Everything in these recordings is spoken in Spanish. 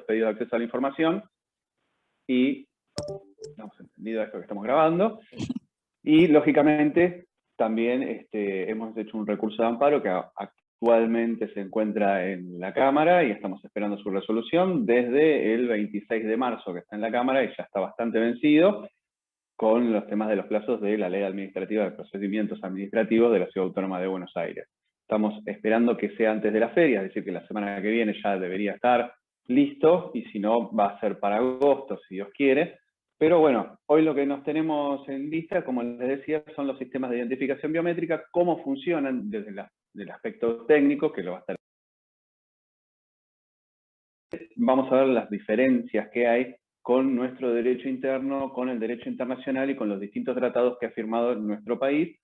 pedidos de acceso a la información y hemos entendido esto que estamos grabando. Y, lógicamente, también hemos hecho un recurso de amparo que actualmente se encuentra en la Cámara y estamos esperando su resolución desde el 26 de marzo, que está en la Cámara y ya está bastante vencido, con los temas de los plazos de la Ley Administrativa de Procedimientos Administrativos de la Ciudad Autónoma de Buenos Aires. Estamos esperando que sea antes de la feria, es decir, que la semana que viene ya debería estar listo, y si no, va a ser para agosto, si Dios quiere. Pero bueno, hoy lo que nos tenemos en lista, como les decía, son los sistemas de identificación biométrica, cómo funcionan desde el aspecto técnico, que lo va a estar. Vamos a ver las diferencias que hay con nuestro derecho interno, con el derecho internacional y con los distintos tratados que ha firmado nuestro país,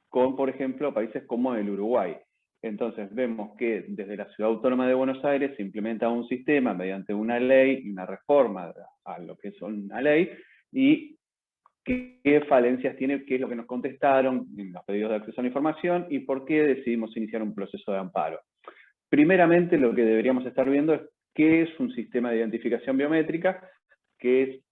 con, por ejemplo, países como el Uruguay. Entonces vemos que desde la Ciudad Autónoma de Buenos Aires se implementa un sistema mediante una ley y una reforma a lo que es una ley, y qué falencias tiene, qué es lo que nos contestaron en los pedidos de acceso a la información y por qué decidimos iniciar un proceso de amparo. Primeramente, lo que deberíamos estar viendo es qué es un sistema de identificación biométrica, que es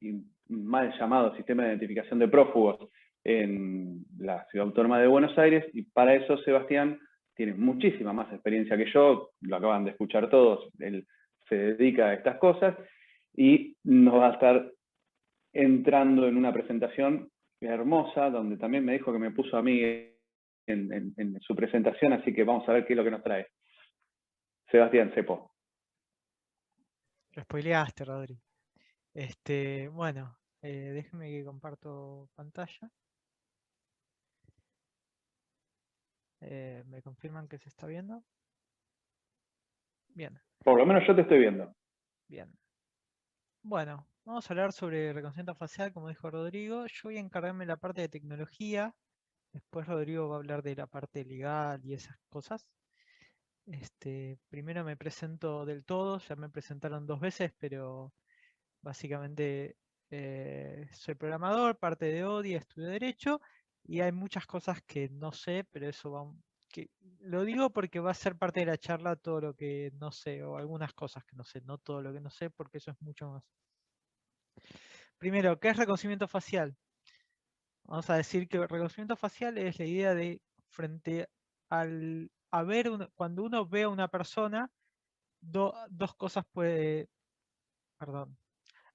mal llamado sistema de identificación de prófugos en la Ciudad Autónoma de Buenos Aires, y para eso Sebastián tiene muchísima más experiencia que yo, lo acaban de escuchar todos, él se dedica a estas cosas y nos va a estar entrando en una presentación hermosa, donde también me dijo que me puso a mí en su presentación, así que vamos a ver qué es lo que nos trae. Sebastián Cepo. Lo spoileaste, Rodri. Bueno, déjenme que comparto pantalla. ¿Me confirman que se está viendo? Bien, Por lo menos yo te estoy viendo. bien. Bueno, vamos a hablar sobre reconocimiento facial, como dijo Rodrigo. Yo voy a encargarme de la parte de tecnología. Después Rodrigo va a hablar de la parte legal y esas cosas. Primero me presento del todo, ya me presentaron 2 veces, pero básicamente soy programador, parte de ODI, estudio Derecho, y hay muchas cosas que no sé, pero eso lo digo porque va a ser parte de la charla todo lo que no sé, o algunas cosas que no sé, no todo lo que no sé, porque eso es mucho más. Primero, ¿qué es reconocimiento facial? Vamos a decir que reconocimiento facial es la idea de frente a ver, cuando uno ve a una persona, dos cosas puede, perdón,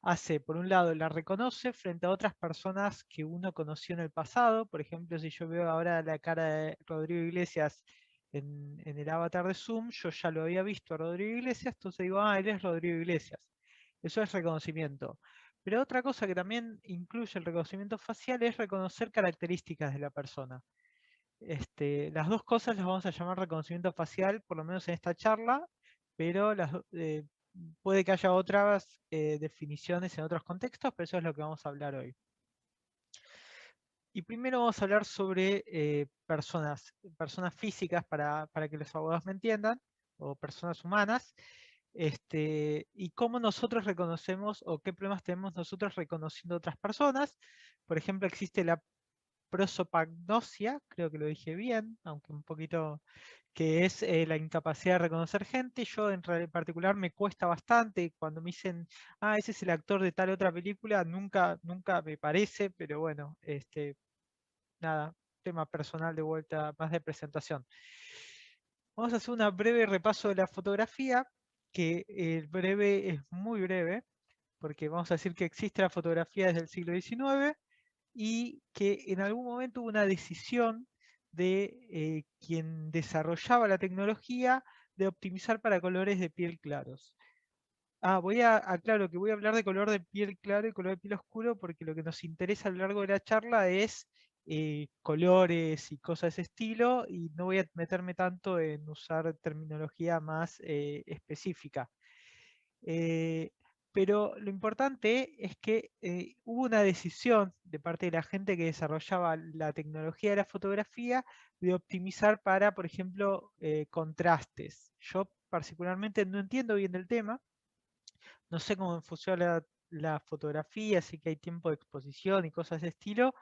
hace, por un lado, la reconoce frente a otras personas que uno conoció en el pasado. Por ejemplo, si yo veo ahora la cara de Rodrigo Iglesias en el avatar de Zoom, yo ya lo había visto a Rodrigo Iglesias, entonces digo, ah, él es Rodrigo Iglesias. Eso es reconocimiento. Pero otra cosa que también incluye el reconocimiento facial es reconocer características de la persona. Las dos cosas las vamos a llamar reconocimiento facial, por lo menos en esta charla, pero puede que haya otras definiciones en otros contextos, pero eso es lo que vamos a hablar hoy. Y primero vamos a hablar sobre personas físicas para que los abogados me entiendan, o personas humanas, y cómo nosotros reconocemos o qué problemas tenemos nosotros reconociendo otras personas. Por ejemplo, existe la prosopagnosia, creo que lo dije bien, aunque un poquito, que es la incapacidad de reconocer gente. Yo en particular me cuesta bastante cuando me dicen, ah, ese es el actor de tal otra película, nunca me parece, pero bueno, nada, tema personal de vuelta, más de presentación. Vamos a hacer un breve repaso de la fotografía, que el breve es muy breve, porque vamos a decir que existe la fotografía desde el siglo XIX y que en algún momento hubo una decisión de quien desarrollaba la tecnología de optimizar para colores de piel claros. Aclaro que voy a hablar de color de piel claro y color de piel oscuro porque lo que nos interesa a lo largo de la charla es colores y cosas de ese estilo, y no voy a meterme tanto en usar terminología más específica. Eh, pero lo importante es que hubo una decisión de parte de la gente que desarrollaba la tecnología de la fotografía de optimizar para, por ejemplo, contrastes. Yo particularmente no entiendo bien del tema, no sé cómo funciona la fotografía, sé que hay tiempo de exposición y cosas de estilo,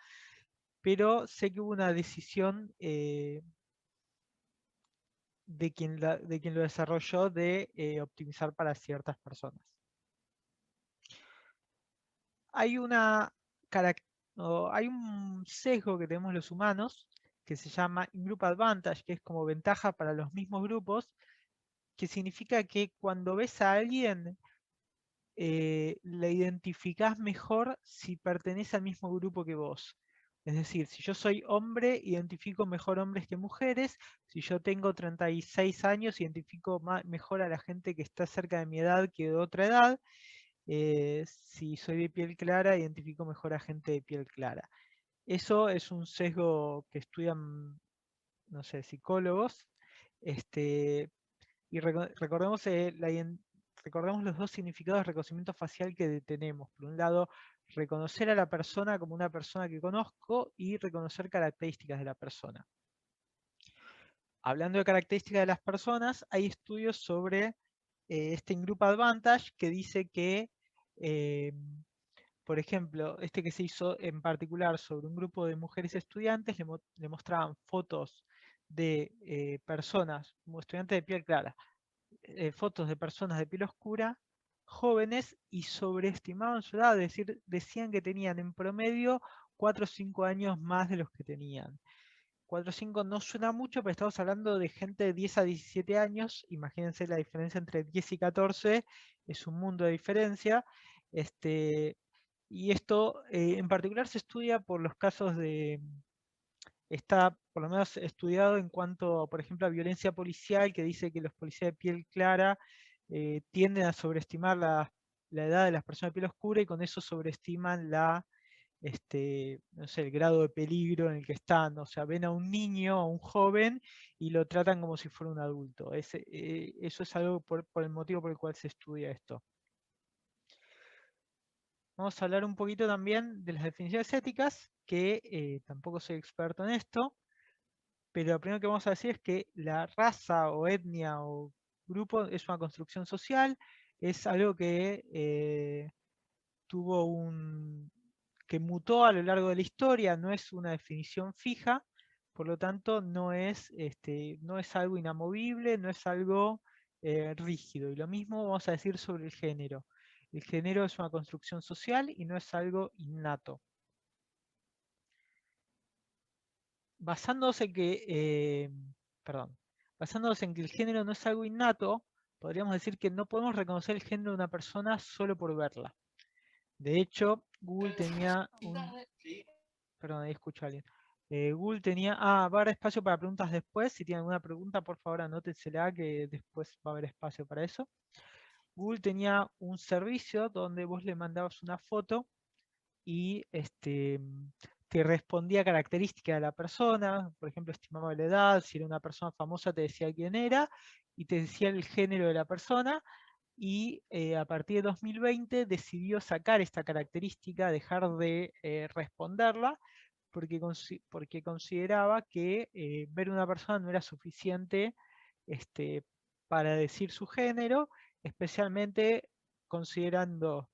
pero sé que hubo una decisión de quien lo desarrolló de optimizar para ciertas personas. hay hay un sesgo que tenemos los humanos que se llama In-Group Advantage, que es como ventaja para los mismos grupos, que significa que cuando ves a alguien, le identificás mejor si pertenece al mismo grupo que vos. Es decir, si yo soy hombre, identifico mejor hombres que mujeres. Si yo tengo 36 años, identifico mejor a la gente que está cerca de mi edad que de otra edad. Si soy de piel clara, identifico mejor a gente de piel clara. Eso es un sesgo que estudian, no sé, psicólogos. Y recordemos, recordemos los dos significados de reconocimiento facial que tenemos. Por un lado, reconocer a la persona como una persona que conozco y reconocer características de la persona. Hablando de características de las personas, hay estudios sobre este In-Group Advantage que dice que, por ejemplo, este que se hizo en particular sobre un grupo de mujeres estudiantes, le mostraban fotos de personas, como estudiantes de piel clara, fotos de personas de piel oscura, jóvenes, y sobreestimaban su edad, es decir, decían que tenían en promedio 4 o 5 años más de los que tenían. 4 o 5 no suena mucho, pero estamos hablando de gente de 10 a 17 años. Imagínense la diferencia entre 10 y 14, es un mundo de diferencia. Y esto en particular se estudia por los casos está por lo menos estudiado en cuanto, por ejemplo, a violencia policial, que dice que los policías de piel clara tienden a sobreestimar la edad de las personas de piel oscura y con eso sobreestiman no sé, el grado de peligro en el que están. O sea, ven a un niño, a un joven, y lo tratan como si fuera un adulto. Eso es algo por el motivo por el cual se estudia esto. Vamos a hablar un poquito también de las definiciones éticas, que tampoco soy experto en esto, pero lo primero que vamos a decir es que la raza o etnia o grupo es una construcción social, es algo que que mutó a lo largo de la historia, no es una definición fija, por lo tanto no es algo inamovible, no es algo rígido. Y lo mismo vamos a decir sobre el género. El género es una construcción social y no es algo innato. Basándose en basándose en que el género no es algo innato, podríamos decir que no podemos reconocer el género de una persona solo por verla. De hecho, Google tenía un... Perdón, ahí escucho a alguien. Google tenía... va a haber espacio para preguntas después. Si tienen alguna pregunta, por favor anótensela, que después va a haber espacio para eso. Google tenía un servicio donde vos le mandabas una foto y te respondía características de la persona, por ejemplo, estimaba la edad, si era una persona famosa te decía quién era, y te decía el género de la persona, y a partir de 2020 decidió sacar esta característica, dejar de responderla, porque consideraba que ver una persona no era suficiente para decir su género, especialmente considerando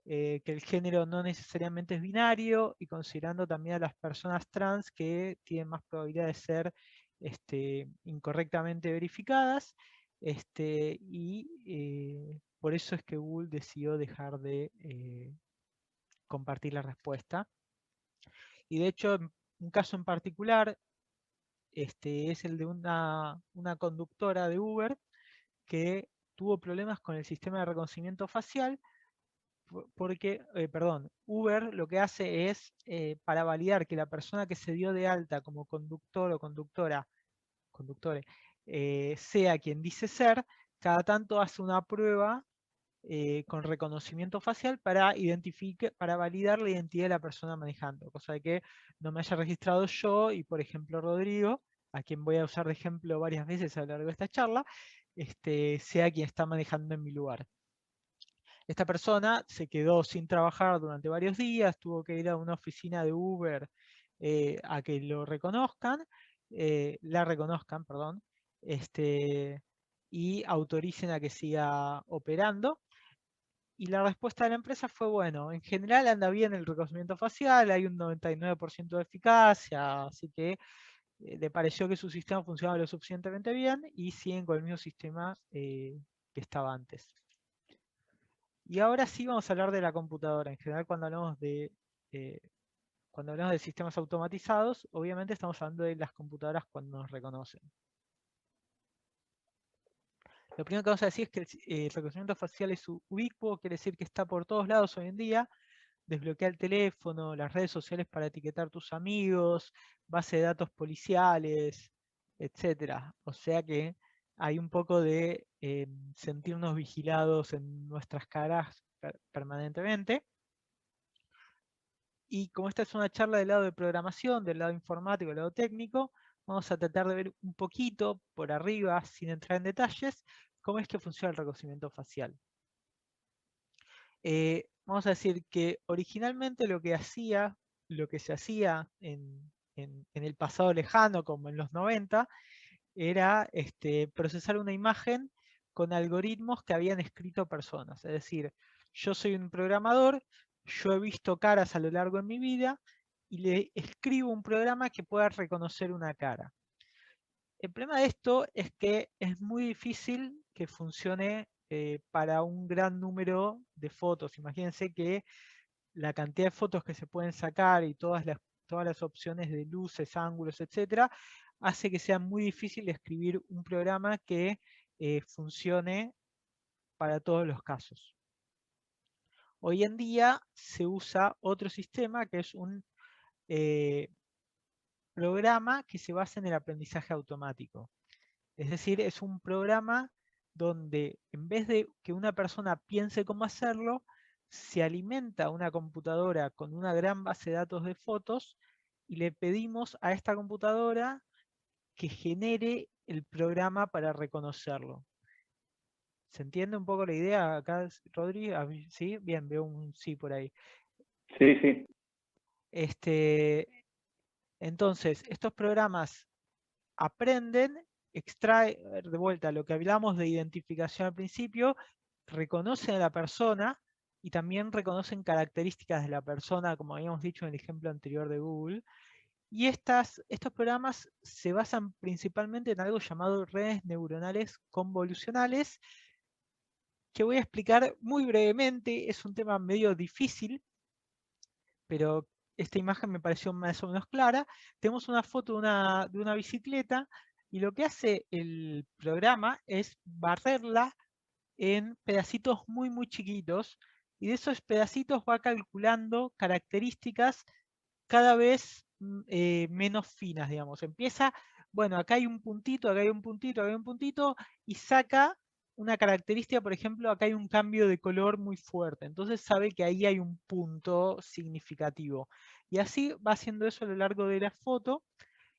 que el género no necesariamente es binario y considerando también a las personas trans que tienen más probabilidad de ser incorrectamente verificadas. Por eso es que Google decidió dejar de compartir la respuesta. Y de hecho, un caso en particular es el de una conductora de Uber que tuvo problemas con el sistema de reconocimiento facial porque, perdón, Uber lo que hace es, para validar que la persona que se dio de alta como conductor o conductore, sea quien dice ser, cada tanto hace una prueba con reconocimiento facial para validar la identidad de la persona manejando, cosa de que no me haya registrado yo y, por ejemplo, Rodrigo, a quien voy a usar de ejemplo varias veces a lo largo de esta charla, sea quien está manejando en mi lugar. Esta persona se quedó sin trabajar durante varios días, tuvo que ir a una oficina de Uber a que lo reconozcan, la reconozcan, perdón, y autoricen a que siga operando. Y la respuesta de la empresa fue, bueno, en general anda bien el reconocimiento facial, hay un 99% de eficacia, así que le pareció que su sistema funcionaba lo suficientemente bien y siguen con el mismo sistema que estaba antes. Y ahora sí vamos a hablar de la computadora. En general, cuando hablamos de sistemas automatizados, obviamente estamos hablando de las computadoras cuando nos reconocen. Lo primero que vamos a decir es que el reconocimiento facial es ubicuo, quiere decir que está por todos lados hoy en día. Desbloquea el teléfono, las redes sociales para etiquetar tus amigos, base de datos policiales, etcétera. O sea que hay un poco de sentirnos vigilados en nuestras caras permanentemente. Y como esta es una charla del lado de programación, del lado informático, del lado técnico, vamos a tratar de ver un poquito por arriba, sin entrar en detalles, cómo es que funciona el reconocimiento facial. Vamos a decir que originalmente lo que se hacía en el pasado lejano, como en los 90, era procesar una imagen con algoritmos que habían escrito personas. Es decir, yo soy un programador, yo he visto caras a lo largo de mi vida y le escribo un programa que pueda reconocer una cara. El problema de esto es que es muy difícil que funcione para un gran número de fotos. Imagínense que la cantidad de fotos que se pueden sacar y todas las opciones de luces, ángulos, etcétera, hace que sea muy difícil escribir un programa que funcione para todos los casos. Hoy en día se usa otro sistema que es un programa que se basa en el aprendizaje automático. Es decir, es un programa donde en vez de que una persona piense cómo hacerlo, se alimenta una computadora con una gran base de datos de fotos y le pedimos a esta computadora que genere el programa para reconocerlo. ¿Se entiende un poco la idea acá, Rodri? ¿Sí? Bien, veo un sí por ahí. Sí, sí. Entonces, estos programas aprenden, extrae de vuelta lo que hablamos de identificación al principio, reconocen a la persona y también reconocen características de la persona, como habíamos dicho en el ejemplo anterior de Google. Y estos programas se basan principalmente en algo llamado redes neuronales convolucionales, que voy a explicar muy brevemente. Es un tema medio difícil, pero esta imagen me pareció más o menos clara. Tenemos una foto de una bicicleta y lo que hace el programa es barrerla en pedacitos muy, muy chiquitos, y de esos pedacitos va calculando características cada vez menos finas, digamos. Empieza, bueno, acá hay un puntito, acá hay un puntito, acá hay un puntito, y saca una característica, por ejemplo, acá hay un cambio de color muy fuerte, entonces sabe que ahí hay un punto significativo. Y así va haciendo eso a lo largo de la foto,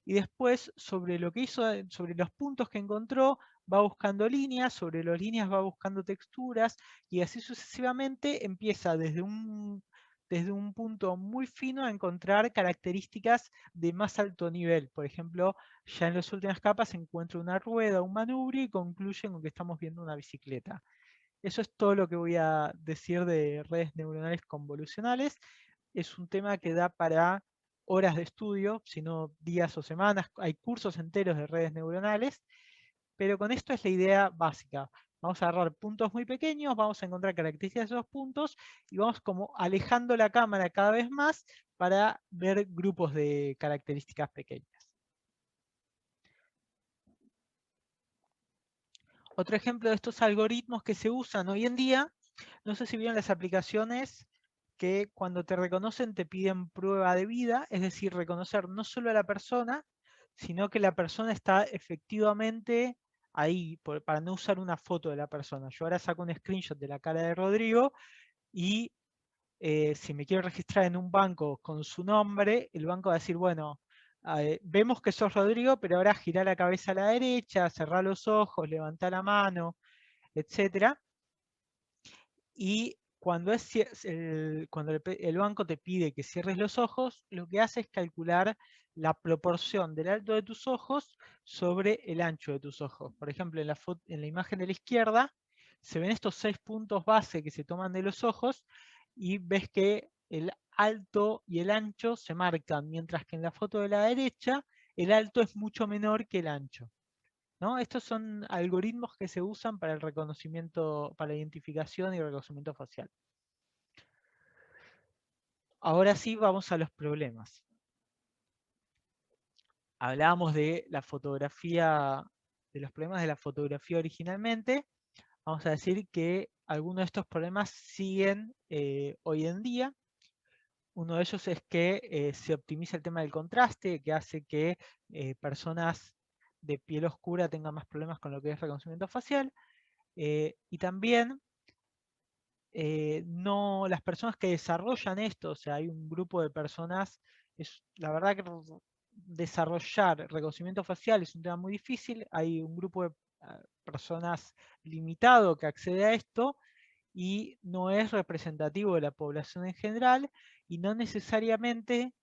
y después sobre lo que hizo, sobre los puntos que encontró, va buscando líneas, sobre las líneas va buscando texturas, y así sucesivamente empieza desde un punto muy fino a encontrar características de más alto nivel. Por ejemplo, ya en las últimas capas se encuentra una rueda, un manubrio, y concluye con que estamos viendo una bicicleta. Eso es todo lo que voy a decir de redes neuronales convolucionales. Es un tema que da para horas de estudio, sino días o semanas. Hay cursos enteros de redes neuronales, pero con esto es la idea básica. Vamos a agarrar puntos muy pequeños, vamos a encontrar características de esos puntos y vamos como alejando la cámara cada vez más para ver grupos de características pequeñas. Otro ejemplo de estos algoritmos que se usan hoy en día, no sé si vieron las aplicaciones que cuando te reconocen te piden prueba de vida, es decir, reconocer no solo a la persona, sino que la persona está efectivamente ahí, para no usar una foto de la persona. Yo ahora saco un screenshot de la cara de Rodrigo y si me quiero registrar en un banco con su nombre, el banco va a decir, bueno, vemos que sos Rodrigo, pero ahora girá la cabeza a la derecha, cerrá los ojos, levantá la mano, etcétera. Y cuando el banco te pide que cierres los ojos, lo que hace es calcular la proporción del alto de tus ojos sobre el ancho de tus ojos. Por ejemplo, en la imagen de la izquierda se ven estos 6 puntos base que se toman de los ojos y ves que el alto y el ancho se marcan, mientras que en la foto de la derecha el alto es mucho menor que el ancho. ¿no? Estos son algoritmos que se usan para el reconocimiento, para la identificación y el reconocimiento facial. Ahora sí vamos a los problemas. Hablábamos de la fotografía, de los problemas de la fotografía originalmente. Vamos a decir que algunos de estos problemas siguen hoy en día. Uno de ellos es que se optimiza el tema del contraste, que hace que personas de piel oscura tengan más problemas con lo que es reconocimiento facial. Y también no, las personas que desarrollan esto, o sea, hay un grupo de personas, la verdad que desarrollar reconocimiento facial es un tema muy difícil, hay un grupo de personas limitado que accede a esto y no es representativo de la población en general y no necesariamente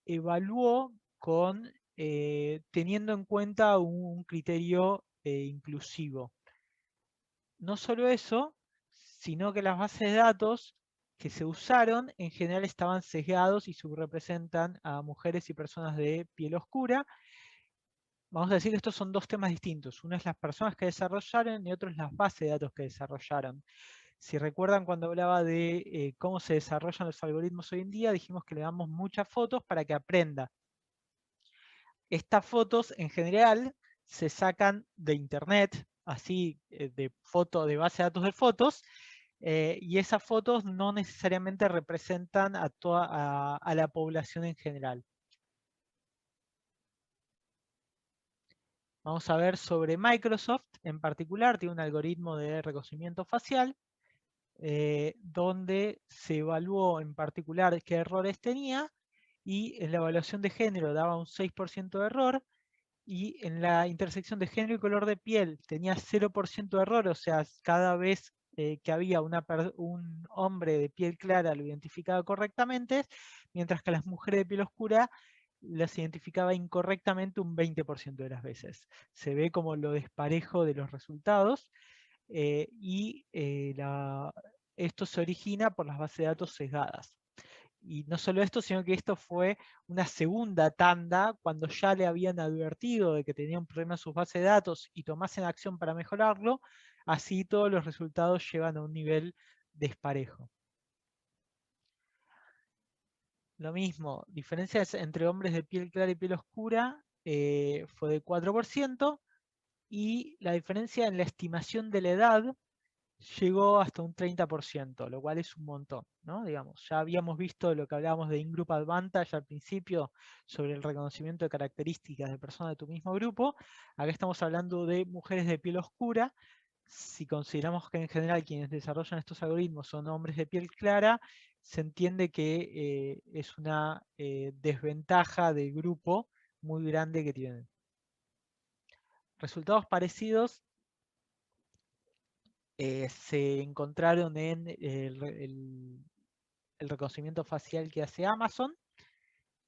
evaluó con teniendo en cuenta un criterio inclusivo. No solo eso, sino que las bases de datos que se usaron en general estaban sesgados y subrepresentan a mujeres y personas de piel oscura. Vamos a decir que estos son dos temas distintos. Uno es las personas que desarrollaron y otro es las bases de datos que desarrollaron. Si recuerdan cuando hablaba de cómo se desarrollan los algoritmos hoy en día, dijimos que le damos muchas fotos para que aprenda. Estas fotos en general se sacan de internet, así de base de datos de fotos, y esas fotos no necesariamente representan a la población en general. Vamos a ver sobre Microsoft en particular, tiene un algoritmo de reconocimiento facial, donde se evaluó en particular qué errores tenía, y en la evaluación de género daba un 6% de error, y en la intersección de género y color de piel tenía 0% de error, o sea, cada vez que había un hombre de piel clara lo identificaba correctamente, mientras que a las mujeres de piel oscura las identificaba incorrectamente un 20% de las veces. Se ve como lo desparejo de los resultados y esto se origina por las bases de datos sesgadas. Y no solo esto, sino que esto fue una segunda tanda cuando ya le habían advertido de que tenía un problema en sus bases de datos y tomasen acción para mejorarlo, así todos los resultados llevan a un nivel desparejo. Lo mismo, diferencias entre hombres de piel clara y piel oscura fue de 4%, y la diferencia en la estimación de la edad llegó hasta un 30%, lo cual es un montón, ¿no? Digamos, ya habíamos visto lo que hablábamos de In-Group Advantage al principio sobre el reconocimiento de características de personas de tu mismo grupo. Acá estamos hablando de mujeres de piel oscura. Si consideramos que en general quienes desarrollan estos algoritmos son hombres de piel clara, se entiende que es una desventaja del grupo muy grande que tienen. Resultados parecidos se encontraron en el reconocimiento facial que hace Amazon.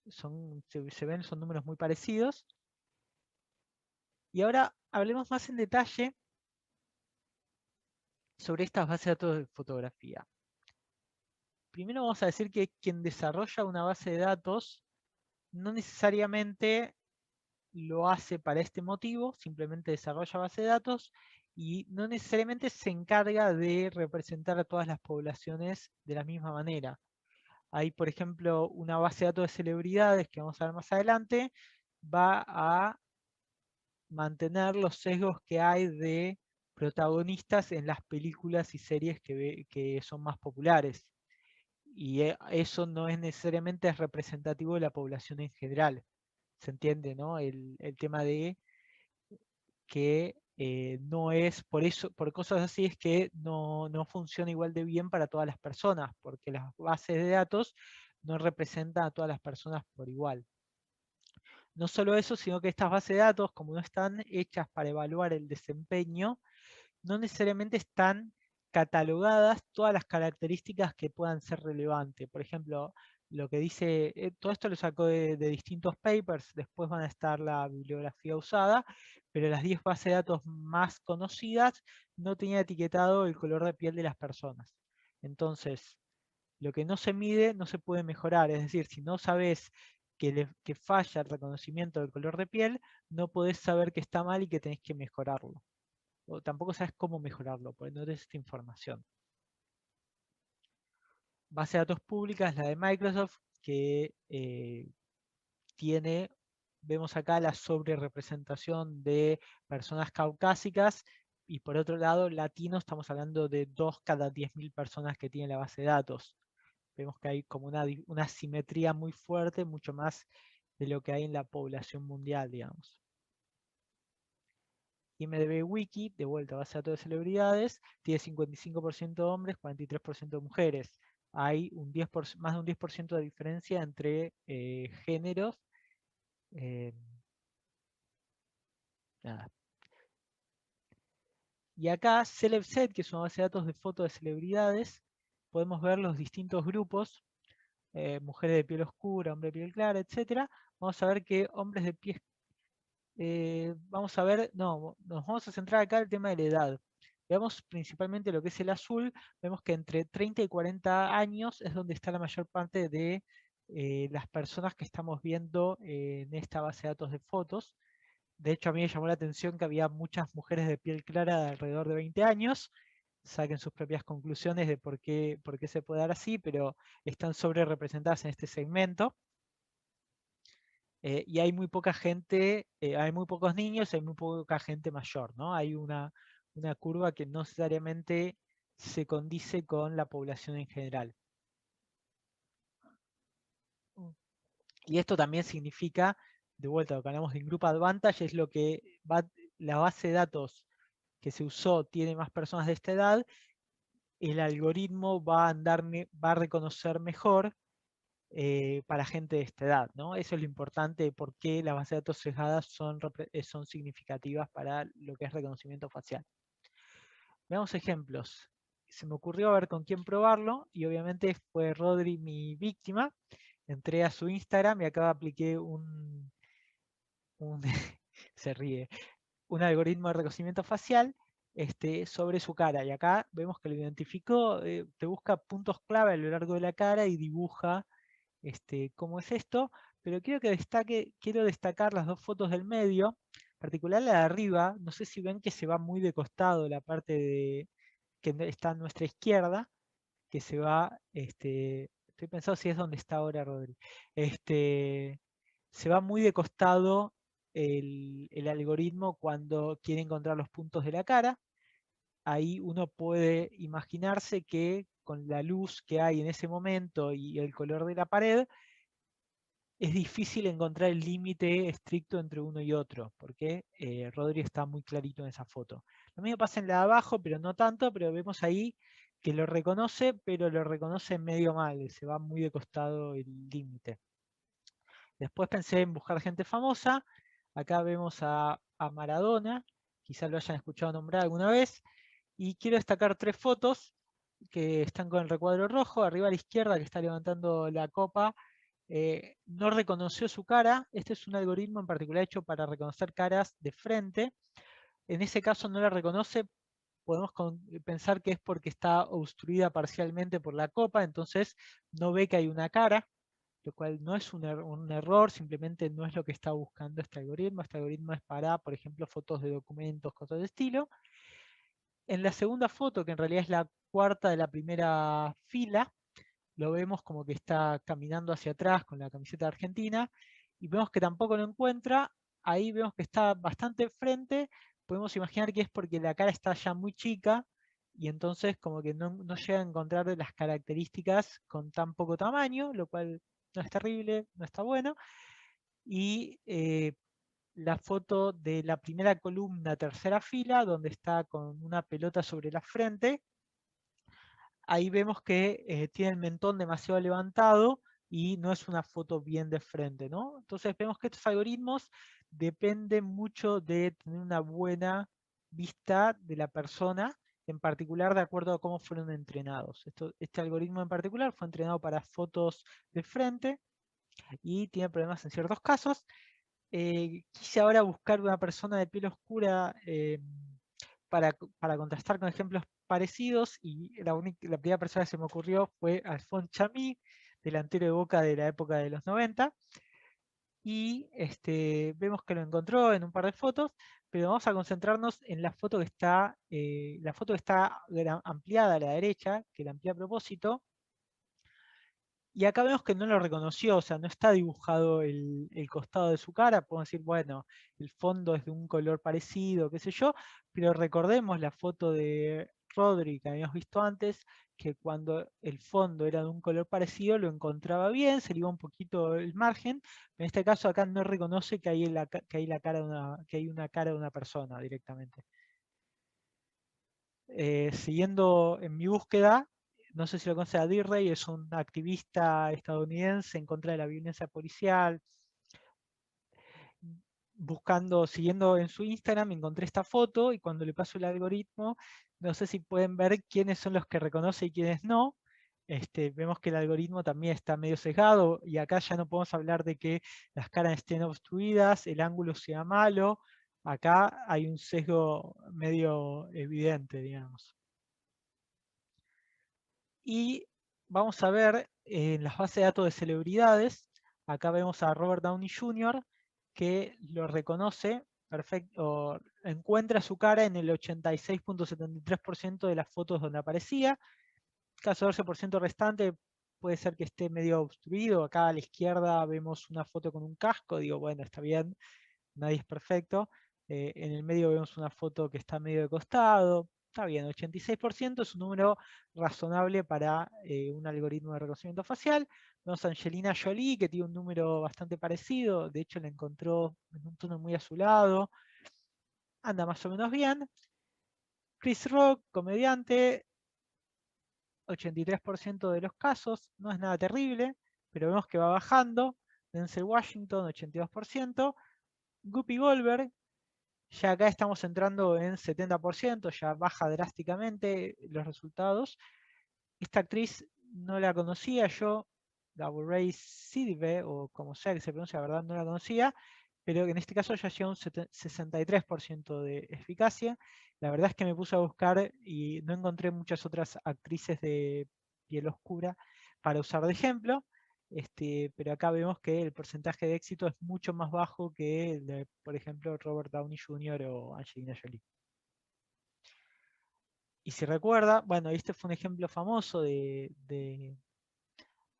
Se ven, son números muy parecidos. Y ahora hablemos más en detalle sobre estas bases de datos de fotografía. Primero vamos a decir que quien desarrolla una base de datos no necesariamente lo hace para este motivo, simplemente desarrolla base de datos y no necesariamente se encarga de representar a todas las poblaciones de la misma manera. Hay, por ejemplo, una base de datos de celebridades que vamos a ver más adelante, va a mantener los sesgos que hay de protagonistas en las películas y series que son más populares. Y eso no es necesariamente representativo de la población en general. ¿Se entiende, no? El tema de que no es, por eso, por cosas así es que no funciona igual de bien para todas las personas, porque las bases de datos no representan a todas las personas por igual. No solo eso, sino que estas bases de datos, como no están hechas para evaluar el desempeño, no necesariamente están catalogadas todas las características que puedan ser relevantes. Por ejemplo, lo que dice, todo esto lo sacó de distintos papers, después van a estar la bibliografía usada, pero las 10 bases de datos más conocidas no tenían etiquetado el color de piel de las personas. Entonces, lo que no se mide no se puede mejorar, es decir, si no sabes que falla el reconocimiento del color de piel, no podés saber que está mal y que tenés que mejorarlo. O tampoco sabes cómo mejorarlo, porque no tenés esta información. Base de datos públicas, la de Microsoft, que tiene, vemos acá la sobrerepresentación de personas caucásicas y por otro lado, latinos, estamos hablando de 2 cada 10.000 personas que tiene la base de datos. Vemos que hay como una simetría muy fuerte, mucho más de lo que hay en la población mundial, digamos. IMDb Wiki, de vuelta, base de datos de celebridades, tiene 55% de hombres, 43% de mujeres. Hay más de un 10% de diferencia entre géneros. Nada. Y acá, CelebSet, que es una base de datos de fotos de celebridades, podemos ver los distintos grupos, mujeres de piel oscura, hombres de piel clara, etc. Vamos a ver que hombres de piel... vamos a ver, no, nos vamos a centrar acá en el tema de la edad. Veamos principalmente lo que es el azul, vemos que entre 30 y 40 años es donde está la mayor parte de las personas que estamos viendo en esta base de datos de fotos. De hecho, a mí me llamó la atención que había muchas mujeres de piel clara de alrededor de 20 años. Saquen sus propias conclusiones de por qué se puede dar así, pero están sobre representadas en este segmento. Y hay muy poca gente, hay muy pocos niños, hay muy poca gente mayor, ¿no? Hay una curva que no necesariamente se condice con la población en general. Y esto también significa, de vuelta, lo que hablamos de Group Advantage, es lo que la base de datos que se usó tiene más personas de esta edad, el algoritmo va a reconocer mejor para gente de esta edad, ¿no? Eso es lo importante de por qué las bases de datos sesgadas son significativas para lo que es reconocimiento facial. Veamos ejemplos. Se me ocurrió ver con quién probarlo y obviamente fue Rodri mi víctima. Entré a su Instagram y acá apliqué se ríe, un algoritmo de reconocimiento facial sobre su cara. Y acá vemos que lo identificó, te busca puntos clave a lo largo de la cara y dibuja cómo es esto. Pero quiero destacar las dos fotos del medio, en particular la de arriba. No sé si ven que se va muy de costado la parte que está a nuestra izquierda, que se va, estoy pensando si es donde está ahora Rodri. Se va muy de costado el algoritmo cuando quiere encontrar los puntos de la cara. Ahí uno puede imaginarse que con la luz que hay en ese momento y el color de la pared, es difícil encontrar el límite estricto entre uno y otro, porque Rodri está muy clarito en esa foto. Lo mismo pasa en la de abajo, pero no tanto, pero vemos ahí que lo reconoce, pero lo reconoce medio mal, se va muy de costado el límite. Después pensé en buscar gente famosa. Acá vemos a Maradona, quizás lo hayan escuchado nombrar alguna vez. Y quiero destacar 3 fotos que están con el recuadro rojo. Arriba a la izquierda, que está levantando la copa, no reconoció su cara. Este es un algoritmo en particular hecho para reconocer caras de frente. En ese caso no la reconoce. Podemos pensar que es porque está obstruida parcialmente por la copa, entonces no ve que hay una cara, lo cual no es un error, simplemente no es lo que está buscando este algoritmo. Este algoritmo es para, por ejemplo, fotos de documentos, cosas de estilo. En la segunda foto, que en realidad es la cuarta de la primera fila, lo vemos como que está caminando hacia atrás con la camiseta de Argentina y vemos que tampoco lo encuentra. Ahí vemos que está bastante frente. Podemos imaginar que es porque la cara está ya muy chica y entonces como que no llega a encontrar las características con tan poco tamaño, lo cual no es terrible, no está bueno. Y la foto de la primera columna, tercera fila, donde está con una pelota sobre la frente. Ahí vemos que tiene el mentón demasiado levantado y no es una foto bien de frente, ¿no? Entonces vemos que estos algoritmos dependen mucho de tener una buena vista de la persona, en particular de acuerdo a cómo fueron entrenados. Este algoritmo en particular fue entrenado para fotos de frente y tiene problemas en ciertos casos. Quise ahora buscar una persona de piel oscura para contrastar con ejemplos parecidos y la primera persona que se me ocurrió fue Alphonse Chamí, delantero de Boca de la época de los 90. y vemos que lo encontró en un par de fotos, pero vamos a concentrarnos en la foto que está, ampliada a la derecha, que la amplié a propósito, y acá vemos que no lo reconoció, o sea, no está dibujado el costado de su cara. Podemos decir, bueno, el fondo es de un color parecido, qué sé yo, pero recordemos la foto de Rodri que habíamos visto antes, que cuando el fondo era de un color parecido lo encontraba bien, se le iba un poquito el margen. En este caso acá no reconoce que hay, que hay una cara de una persona directamente. Siguiendo en mi búsqueda, no sé si lo conoce a D-Ray, es un activista estadounidense en contra de la violencia policial. Siguiendo en su Instagram, encontré esta foto y cuando le paso el algoritmo, no sé si pueden ver quiénes son los que reconoce y quiénes no. Vemos que el algoritmo también está medio sesgado y acá ya no podemos hablar de que las caras estén obstruidas, el ángulo sea malo. Acá hay un sesgo medio evidente, digamos. Y vamos a ver en las bases de datos de celebridades, acá vemos a Robert Downey Jr., que lo reconoce perfecto, encuentra su cara en el 86.73% de las fotos donde aparecía. Caso 12% restante puede ser que esté medio obstruido. Acá a la izquierda vemos una foto con un casco, digo, bueno, está bien, nadie es perfecto. En el medio vemos una foto que está medio de costado. Está bien, 86% es un número razonable para un algoritmo de reconocimiento facial. Vemos a Angelina Jolie, que tiene un número bastante parecido. De hecho, la encontró en un tono muy azulado. Anda más o menos bien. Chris Rock, comediante, 83% de los casos. No es nada terrible, pero vemos que va bajando. Denzel Washington, 82%. Guppy Goldberg, ya acá estamos entrando en 70%, ya baja drásticamente los resultados. Esta actriz no la conocía yo, Gabourey Sidibe, o como sea que se pronuncia, la verdad no la conocía, pero en este caso ya llega un 63% de eficacia. La verdad es que me puse a buscar y no encontré muchas otras actrices de piel oscura para usar de ejemplo. Pero acá vemos que el porcentaje de éxito es mucho más bajo que el de, por ejemplo, Robert Downey Jr. o Angelina Jolie. Y si recuerda, bueno, este fue un ejemplo famoso de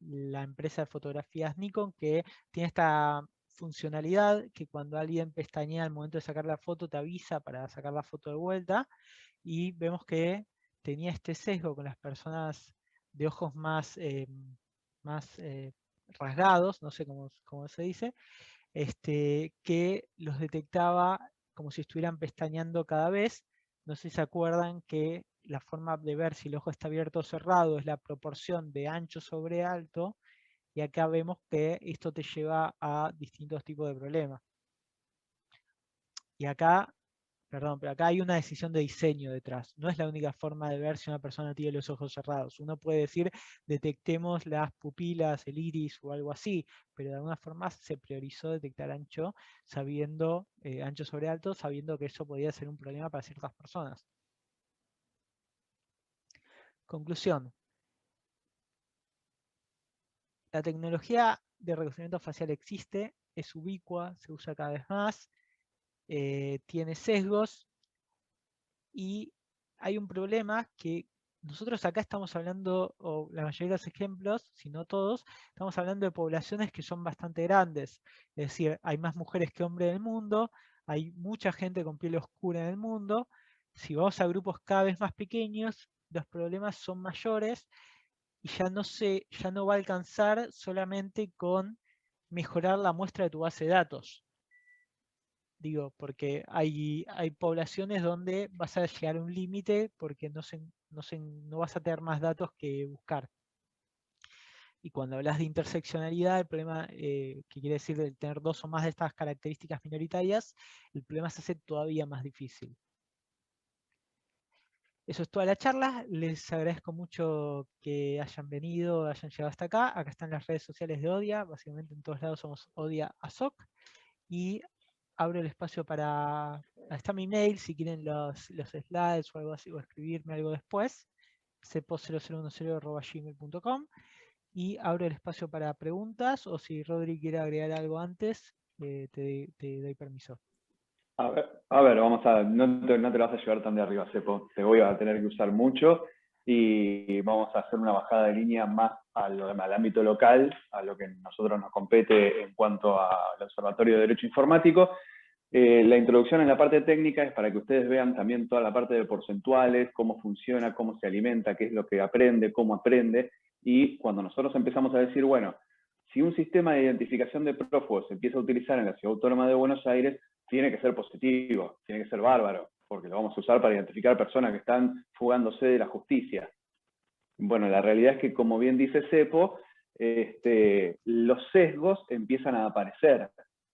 la empresa de fotografías Nikon, que tiene esta funcionalidad que cuando alguien pestañea al momento de sacar la foto te avisa para sacar la foto de vuelta, y vemos que tenía este sesgo con las personas de ojos más rasgados, no sé cómo se dice, que los detectaba como si estuvieran pestañeando cada vez. No sé si se acuerdan que la forma de ver si el ojo está abierto o cerrado es la proporción de ancho sobre alto, y acá vemos que esto te lleva a distintos tipos de problemas. Y acá, perdón, pero acá hay una decisión de diseño detrás. No es la única forma de ver si una persona tiene los ojos cerrados. Uno puede decir, detectemos las pupilas, el iris o algo así, pero de alguna forma se priorizó detectar ancho, ancho sobre alto, sabiendo que eso podía ser un problema para ciertas personas. Conclusión. La tecnología de reconocimiento facial existe, es ubicua, se usa cada vez más, tiene sesgos, y hay un problema que nosotros acá estamos hablando, o la mayoría de los ejemplos, si no todos, estamos hablando de poblaciones que son bastante grandes. Es decir, hay más mujeres que hombres en el mundo, hay mucha gente con piel oscura en el mundo. Si vamos a grupos cada vez más pequeños, los problemas son mayores y ya no va a alcanzar solamente con mejorar la muestra de tu base de datos. Digo, porque hay poblaciones donde vas a llegar a un límite porque no vas a tener más datos que buscar. Y cuando hablas de interseccionalidad, el problema, que quiere decir de tener dos o más de estas características minoritarias, el problema se hace todavía más difícil. Eso es toda la charla. Les agradezco mucho que hayan venido, hayan llegado hasta acá. Acá están las redes sociales de ODIA. Básicamente en todos lados somos ODIA ASOC. Y abro el espacio para... Está mi mail, si quieren los slides o algo así, o escribirme algo después, cepo0010@gmail.com, y abro el espacio para preguntas, o si Rodri quiere agregar algo antes, te doy permiso. A ver, no te lo vas a llevar tan de arriba, Sepo. Te voy a tener que usar mucho y vamos a hacer una bajada de línea más al ámbito local, a lo que a nosotros nos compete en cuanto al Observatorio de Derecho Informático. La introducción en la parte técnica es para que ustedes vean también toda la parte de porcentuales, cómo funciona, cómo se alimenta, qué es lo que aprende, cómo aprende. Y cuando nosotros empezamos a decir, bueno, si un sistema de identificación de prófugos se empieza a utilizar en la Ciudad Autónoma de Buenos Aires, tiene que ser positivo, tiene que ser bárbaro, porque lo vamos a usar para identificar personas que están fugándose de la justicia. Bueno, la realidad es que, como bien dice Sepo, los sesgos empiezan a aparecer,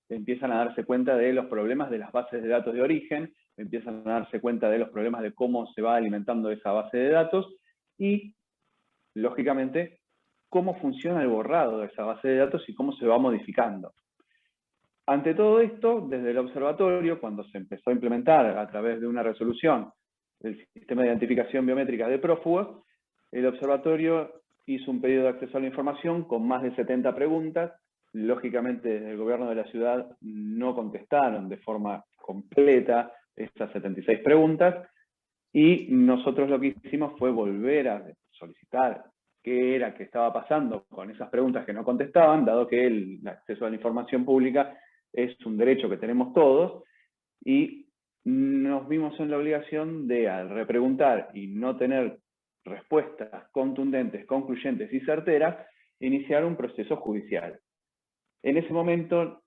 empiezan a darse cuenta de los problemas de las bases de datos de origen, empiezan a darse cuenta de los problemas de cómo se va alimentando esa base de datos y, lógicamente, cómo funciona el borrado de esa base de datos y cómo se va modificando. Ante todo esto, desde el observatorio, cuando se empezó a implementar a través de una resolución el sistema de identificación biométrica de prófugos, el observatorio hizo un pedido de acceso a la información con más de 70 preguntas. Lógicamente, desde el gobierno de la ciudad no contestaron de forma completa estas 76 preguntas, y nosotros lo que hicimos fue volver a solicitar qué era que estaba pasando con esas preguntas que no contestaban, dado que el acceso a la información pública es un derecho que tenemos todos, y nos vimos en la obligación de, al repreguntar y no tener respuestas contundentes, concluyentes y certeras, iniciar un proceso judicial. En ese momento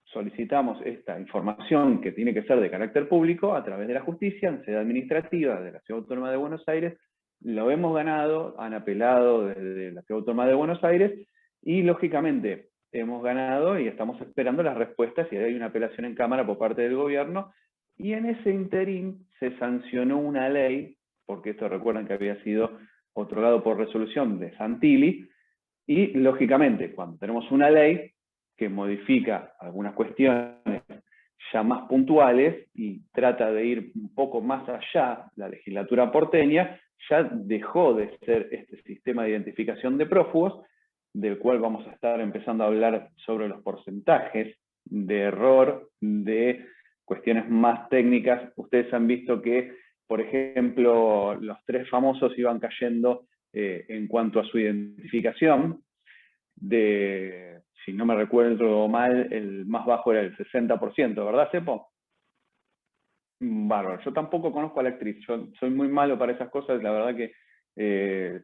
solicitamos esta información, que tiene que ser de carácter público, a través de la justicia, en sede administrativa de la Ciudad Autónoma de Buenos Aires. Lo hemos ganado, han apelado desde la Ciudad Autónoma de Buenos Aires, y lógicamente hemos ganado y estamos esperando las respuestas, y hay una apelación en Cámara por parte del gobierno, y en ese interín se sancionó una ley, porque esto recuerdan que había sido otorgado por resolución de Santilli, y lógicamente cuando tenemos una ley que modifica algunas cuestiones ya más puntuales y trata de ir un poco más allá, la legislatura porteña ya dejó de ser este sistema de identificación de prófugos, del cual vamos a estar empezando a hablar sobre los porcentajes de error, de cuestiones más técnicas. Ustedes han visto que, por ejemplo, los 3 famosos iban cayendo en cuanto a su identificación. Si no me recuerdo mal, el más bajo era el 60%, ¿verdad, Sepo? Bárbaro. Yo tampoco conozco a la actriz, yo soy muy malo para esas cosas, la verdad que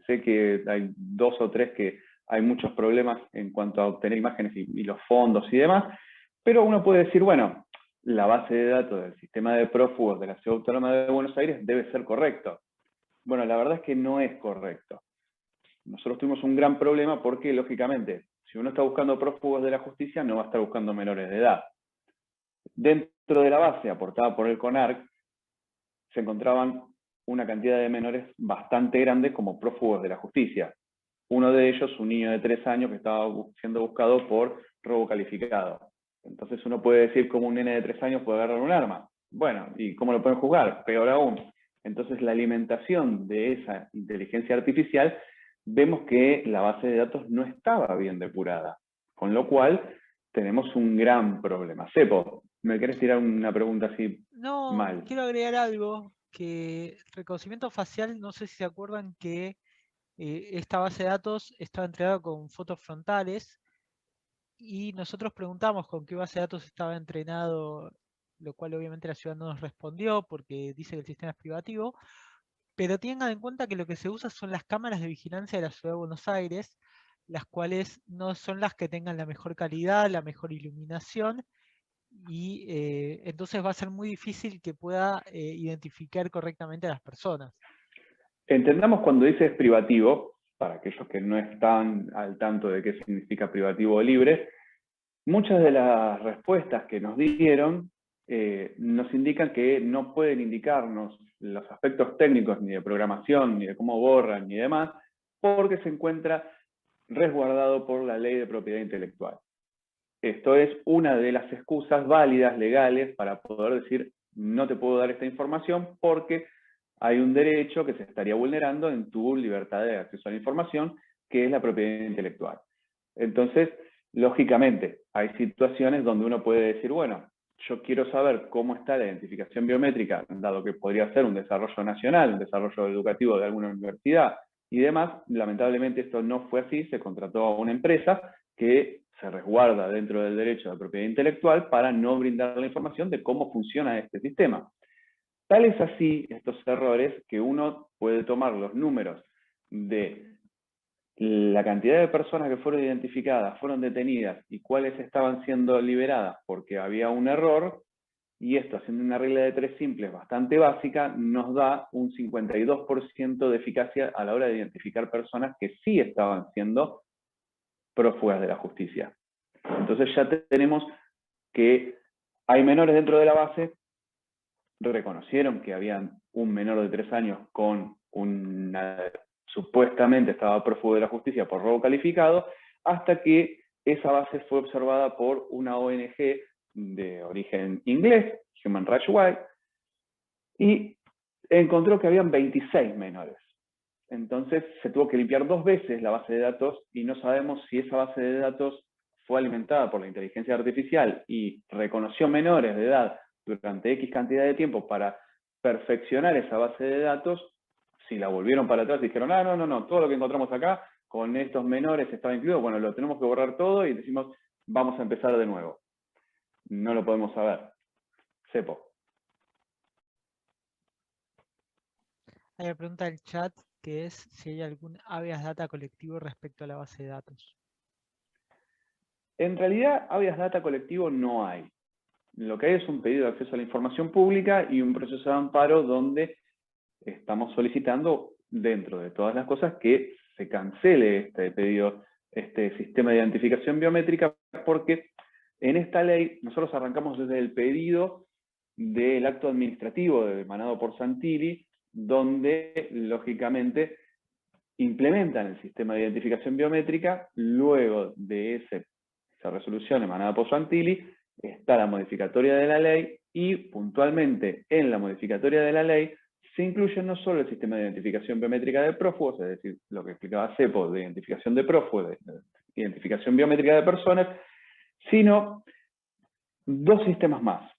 sé que hay 2 o 3 que hay muchos problemas en cuanto a obtener imágenes y los fondos y demás, pero uno puede decir, bueno, la base de datos del sistema de prófugos de la Ciudad Autónoma de Buenos Aires debe ser correcto. Bueno, la verdad es que no es correcto. Nosotros tuvimos un gran problema porque, lógicamente, si uno está buscando prófugos de la justicia, no va a estar buscando menores de edad. Dentro de la base aportada por el CONARC, se encontraban una cantidad de menores bastante grande como prófugos de la justicia. Uno de ellos, un niño de 3 años que estaba siendo buscado por robo calificado. Entonces uno puede decir cómo un nene de 3 años puede agarrar un arma. Bueno, ¿y cómo lo pueden juzgar? Peor aún. Entonces la alimentación de esa inteligencia artificial, vemos que la base de datos no estaba bien depurada. Con lo cual, tenemos un gran problema. Sepo, ¿me querés tirar una pregunta así No, mal? quiero agregar algo, que reconocimiento facial, no sé si se acuerdan que esta base de datos estaba entrenada con fotos frontales, y nosotros preguntamos con qué base de datos estaba entrenado, lo cual obviamente la ciudad no nos respondió porque dice que el sistema es privativo, pero tengan en cuenta que lo que se usa son las cámaras de vigilancia de la ciudad de Buenos Aires, las cuales no son las que tengan la mejor calidad, la mejor iluminación, y entonces va a ser muy difícil que pueda identificar correctamente a las personas. Entendamos cuando dices privativo, para aquellos que no están al tanto de qué significa privativo o libre, muchas de las respuestas que nos dieron nos indican que no pueden indicarnos los aspectos técnicos ni de programación, ni de cómo borran, ni demás, porque se encuentra resguardado por la ley de propiedad intelectual. Esto es una de las excusas válidas, legales, para poder decir, no te puedo dar esta información porque hay un derecho que se estaría vulnerando en tu libertad de acceso a la información, que es la propiedad intelectual. Entonces, Lógicamente, hay situaciones donde uno puede decir, bueno, yo quiero saber cómo está la identificación biométrica, dado que podría ser un desarrollo nacional, un desarrollo educativo de alguna universidad y demás. Lamentablemente esto no fue así, se contrató a una empresa que se resguarda dentro del derecho de propiedad intelectual para no brindar la información de cómo funciona este sistema. Tal es así estos errores que uno puede tomar los números de la cantidad de personas que fueron identificadas, fueron detenidas y cuáles estaban siendo liberadas porque había un error, y esto, haciendo una regla de 3 simples bastante básica, nos da un 52% de eficacia a la hora de identificar personas que sí estaban siendo prófugas de la justicia. Entonces ya tenemos que hay menores dentro de la base, reconocieron que habían un menor de 3 años con una supuestamente estaba prófugo de la justicia por robo calificado, hasta que esa base fue observada por una ONG de origen inglés, Human Rights Watch, y encontró que habían 26 menores. Entonces se tuvo que limpiar 2 veces la base de datos y no sabemos si esa base de datos fue alimentada por la inteligencia artificial y reconoció menores de edad durante X cantidad de tiempo para perfeccionar esa base de datos, si la volvieron para atrás y dijeron, no, todo lo que encontramos acá con estos menores estaba incluido, bueno, lo tenemos que borrar todo y decimos, vamos a empezar de nuevo. No lo podemos saber. Cepo. Hay una pregunta del chat que es si hay algún habeas data colectivo respecto a la base de datos. En realidad, habeas data colectivo no hay. Lo que hay es un pedido de acceso a la información pública y un proceso de amparo donde estamos solicitando, dentro de todas las cosas, que se cancele este pedido, este sistema de identificación biométrica, porque en esta ley nosotros arrancamos desde el pedido del acto administrativo emanado por Santilli, donde, lógicamente, implementan el sistema de identificación biométrica. Luego de esa resolución emanada por Santilli, está la modificatoria de la ley y, puntualmente, en la modificatoria de la ley se incluye no solo el sistema de identificación biométrica de prófugos, es decir, lo que explicaba Cepo de identificación de prófugos, de identificación biométrica de personas, sino 2 sistemas más.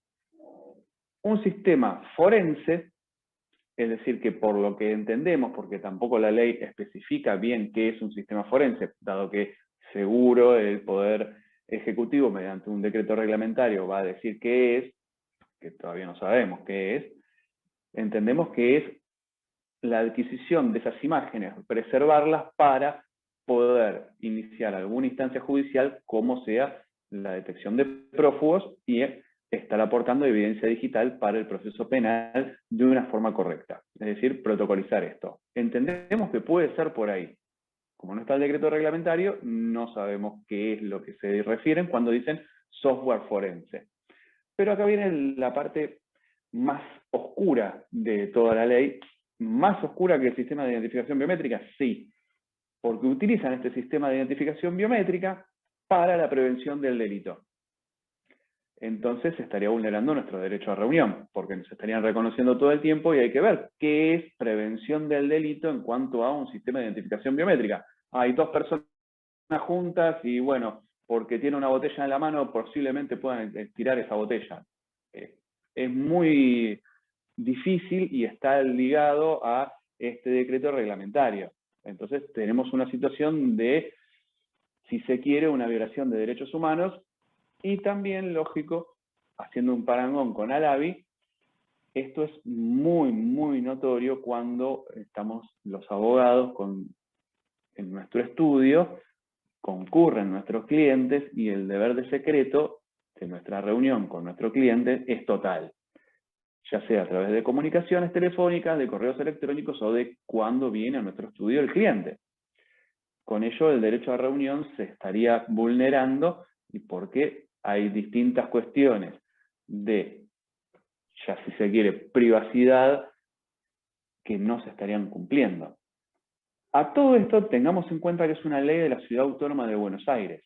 Un sistema forense, es decir, que por lo que entendemos, porque tampoco la ley especifica bien qué es un sistema forense, dado que seguro el Poder Ejecutivo, mediante un decreto reglamentario, va a decir qué es, que todavía no sabemos qué es, entendemos que es la adquisición de esas imágenes, preservarlas para poder iniciar alguna instancia judicial, como sea la detección de prófugos, y estar aportando evidencia digital para el proceso penal de una forma correcta. Es decir, protocolizar esto. Entendemos que puede ser por ahí. Como no está el decreto reglamentario, no sabemos qué es lo que se refieren cuando dicen software forense. Pero acá viene la parte más oscura de toda la ley. ¿Más oscura que el sistema de identificación biométrica? Sí, porque utilizan este sistema de identificación biométrica para la prevención del delito. Entonces se estaría vulnerando nuestro derecho a reunión, porque nos estarían reconociendo todo el tiempo y hay que ver qué es prevención del delito en cuanto a un sistema de identificación biométrica. Hay 2 personas juntas y bueno, porque tiene una botella en la mano, posiblemente puedan tirar esa botella. Es muy difícil y está ligado a este decreto reglamentario. Entonces tenemos una situación de, si se quiere, una violación de derechos humanos. Y también, lógico, haciendo un parangón con Alavi, esto es muy, muy notorio cuando estamos los abogados en nuestro estudio, concurren nuestros clientes y el deber de secreto de nuestra reunión con nuestro cliente es total. Ya sea a través de comunicaciones telefónicas, de correos electrónicos o de cuando viene a nuestro estudio el cliente. Con ello el derecho a reunión se estaría vulnerando y porque hay distintas cuestiones de, ya si se quiere, privacidad que no se estarían cumpliendo. A todo esto tengamos en cuenta que es una ley de la Ciudad Autónoma de Buenos Aires.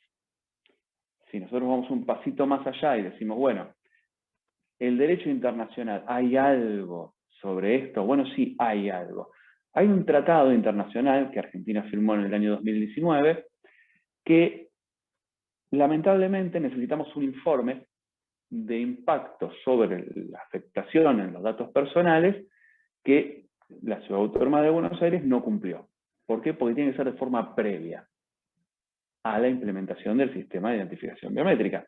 Si nosotros vamos un pasito más allá y decimos, bueno, el derecho internacional, ¿hay algo sobre esto? Bueno, sí, hay algo. Hay un tratado internacional que Argentina firmó en el año 2019 que lamentablemente necesitamos un informe de impacto sobre la afectación en los datos personales que la Ciudad Autónoma de Buenos Aires no cumplió. ¿Por qué? Porque tiene que ser de forma previa a la implementación del sistema de identificación biométrica.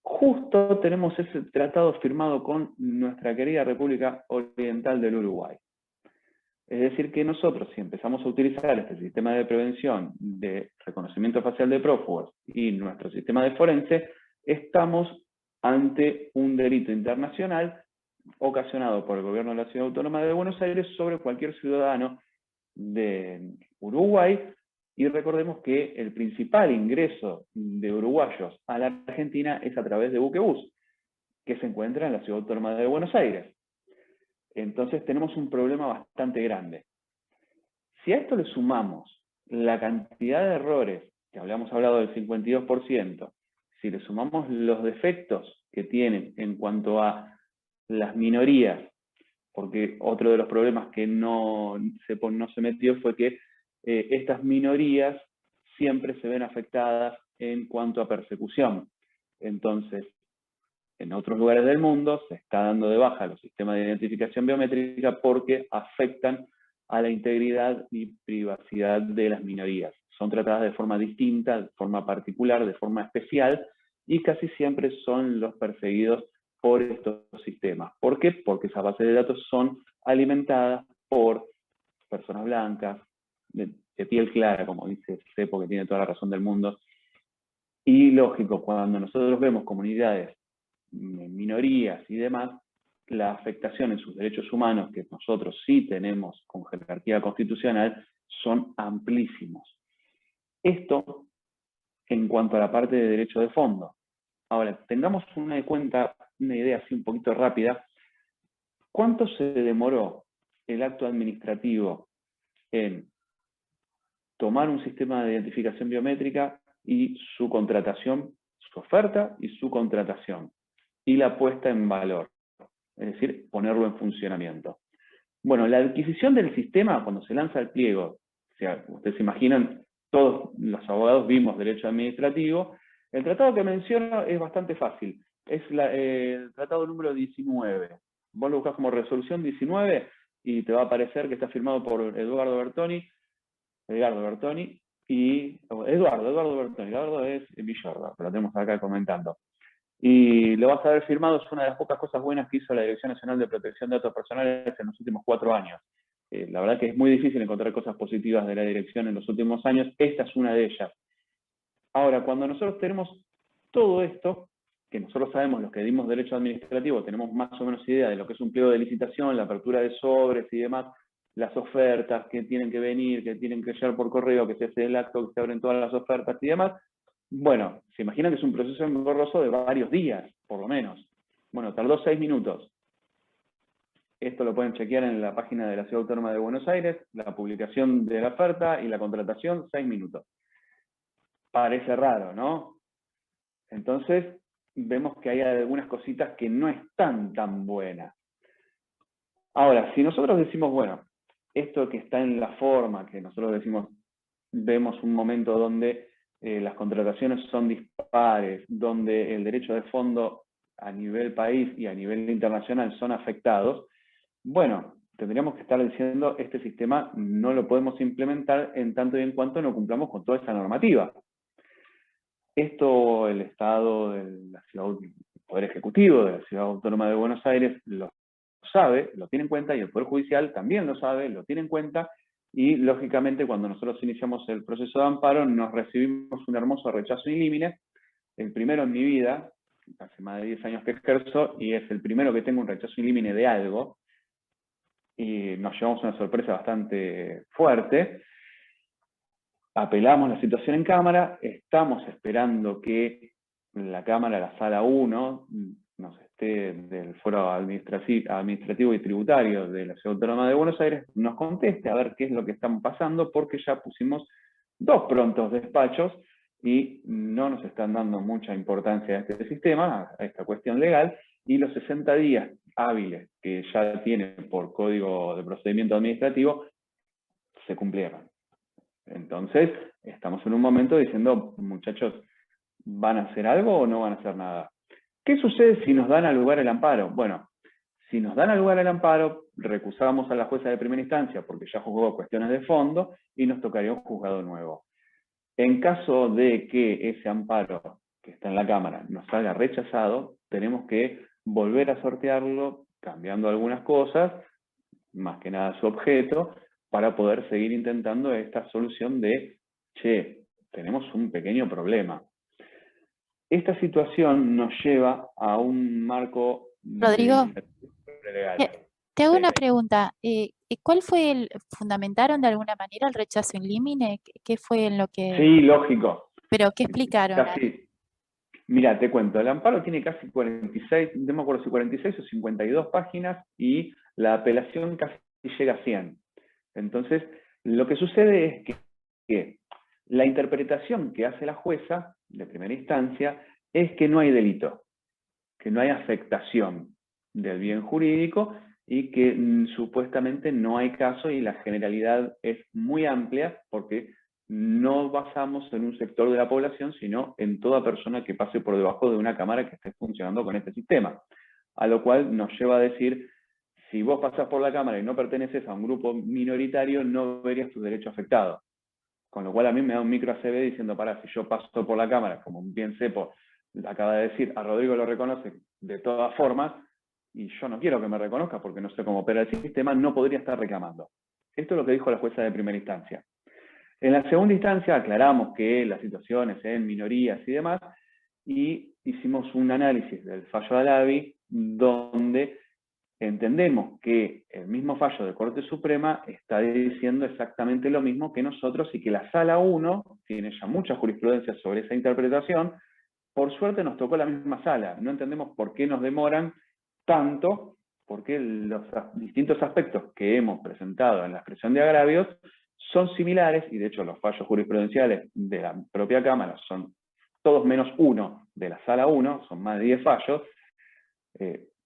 Justo tenemos ese tratado firmado con nuestra querida República Oriental del Uruguay. Es decir, que nosotros, si empezamos a utilizar este sistema de prevención de reconocimiento facial de prófugos y nuestro sistema de forense, estamos ante un delito internacional ocasionado por el gobierno de la Ciudad Autónoma de Buenos Aires sobre cualquier ciudadano de Uruguay. Y recordemos que el principal ingreso de uruguayos a la Argentina es a través de buquebús, que se encuentra en la Ciudad Autónoma de Buenos Aires. Entonces tenemos un problema bastante grande. Si a esto le sumamos la cantidad de errores, que habíamos hablado del 52%, si le sumamos los defectos que tienen en cuanto a las minorías, porque otro de los problemas que no se metió fue que estas minorías siempre se ven afectadas en cuanto a persecución. Entonces, en otros lugares del mundo se está dando de baja los sistemas de identificación biométrica porque afectan a la integridad y privacidad de las minorías. Son tratadas de forma distinta, de forma particular, de forma especial, y casi siempre son los perseguidos por estos sistemas. ¿Por qué? Porque esas bases de datos son alimentadas por personas blancas, de piel clara, como dice Cepo, que tiene toda la razón del mundo. Y lógico, cuando nosotros vemos comunidades, minorías y demás, la afectación en sus derechos humanos, que nosotros sí tenemos con jerarquía constitucional, son amplísimos. Esto en cuanto a la parte de derecho de fondo. Ahora, tengamos una idea así un poquito rápida. ¿Cuánto se demoró el acto administrativo en tomar un sistema de identificación biométrica y su contratación, su oferta y su contratación, y la puesta en valor? Es decir, ponerlo en funcionamiento. Bueno, la adquisición del sistema, cuando se lanza el pliego, o sea, ustedes se imaginan, todos los abogados vimos derecho administrativo, el tratado que menciono es bastante fácil, es el tratado número 19. Vos lo buscás como resolución 19 y te va a aparecer que está firmado por Edgardo Bertoni, y Eduardo Bertoni. Eduardo es Villorda, lo tenemos acá comentando. Y lo vas a ver firmado, es una de las pocas cosas buenas que hizo la Dirección Nacional de Protección de Datos Personales en los últimos 4 años. La verdad que es muy difícil encontrar cosas positivas de la dirección en los últimos años, esta es una de ellas. Ahora, cuando nosotros tenemos todo esto, que nosotros sabemos, los que dimos derecho administrativo, tenemos más o menos idea de lo que es un pliego de licitación, la apertura de sobres y demás, las ofertas que tienen que venir, que tienen que llegar por correo, que se hace el acto, que se abren todas las ofertas y demás. Bueno, se imaginan que es un proceso engorroso de varios días, por lo menos. Bueno, tardó 6 minutos. Esto lo pueden chequear en la página de la Ciudad Autónoma de Buenos Aires, la publicación de la oferta y la contratación, 6 minutos. Parece raro, ¿no? Entonces, vemos que hay algunas cositas que no están tan buenas. Ahora, si nosotros decimos, bueno, esto que está en la forma, que nosotros decimos, vemos un momento donde las contrataciones son dispares, donde el derecho de fondo a nivel país y a nivel internacional son afectados, bueno, tendríamos que estar diciendo este sistema no lo podemos implementar en tanto y en cuanto no cumplamos con toda esta normativa. Esto el Estado, el Poder Ejecutivo de la Ciudad Autónoma de Buenos Aires lo sabe, lo tiene en cuenta, y el Poder Judicial también lo sabe, lo tiene en cuenta, y lógicamente cuando nosotros iniciamos el proceso de amparo nos recibimos un hermoso rechazo in limine, el primero en mi vida, hace más de 10 años que ejerzo, y es el primero que tengo un rechazo in limine de algo, y nos llevamos una sorpresa bastante fuerte. Apelamos la situación en Cámara, estamos esperando que la Cámara, la Sala 1, del Foro Administrativo y Tributario de la Ciudad Autónoma de Buenos Aires, nos conteste a ver qué es lo que están pasando, porque ya pusimos 2 prontos despachos y no nos están dando mucha importancia a este sistema, a esta cuestión legal, y los 60 días hábiles que ya tiene por Código de Procedimiento Administrativo se cumplieron. Entonces, estamos en un momento diciendo, muchachos, ¿Van a hacer algo o no van a hacer nada? ¿Qué sucede si nos dan al lugar el amparo? Bueno, si nos dan al lugar el amparo, recusamos a la jueza de primera instancia porque ya juzgó cuestiones de fondo y nos tocaría un juzgado nuevo. En caso de que ese amparo que está en la Cámara nos salga rechazado, tenemos que volver a sortearlo cambiando algunas cosas, más que nada su objeto, para poder seguir intentando esta solución de, che, tenemos un pequeño problema. Esta situación nos lleva a un marco de Rodrigo, incertidumbre legal. te hago Sí. una pregunta. ¿Cuál fue fundamentaron de alguna manera el rechazo in limine? ¿Qué fue en lo que... Sí, lógico. ¿Pero qué explicaron? Casi, mira, te cuento, el amparo tiene casi 46, no me acuerdo si 46 o 52 páginas y la apelación casi llega a 100. Entonces, lo que sucede es que la interpretación que hace la jueza de primera instancia es que no hay delito, que no hay afectación del bien jurídico y que supuestamente no hay caso y la generalidad es muy amplia porque no basamos en un sector de la población, sino en toda persona que pase por debajo de una cámara que esté funcionando con este sistema. A lo cual nos lleva a decir, si vos pasás por la cámara y no perteneces a un grupo minoritario, no verías tus derechos afectados. Con lo cual a mí me da un micro ACB diciendo, pará, si yo paso por la cámara, como bien sepo, acaba de decir, a Rodrigo lo reconoce de todas formas, y yo no quiero que me reconozca porque no sé cómo opera el sistema, no podría estar reclamando. Esto es lo que dijo la jueza de primera instancia. En la segunda instancia aclaramos que las situaciones en minorías y demás, y hicimos un análisis del fallo de Alavi, donde entendemos que el mismo fallo de Corte Suprema está diciendo exactamente lo mismo que nosotros y que la Sala 1 tiene ya mucha jurisprudencia sobre esa interpretación. Por suerte nos tocó la misma sala. No entendemos por qué nos demoran tanto, porque los distintos aspectos que hemos presentado en la expresión de agravios son similares, y de hecho los fallos jurisprudenciales de la propia Cámara son todos menos uno de la Sala 1, son más de 10 fallos.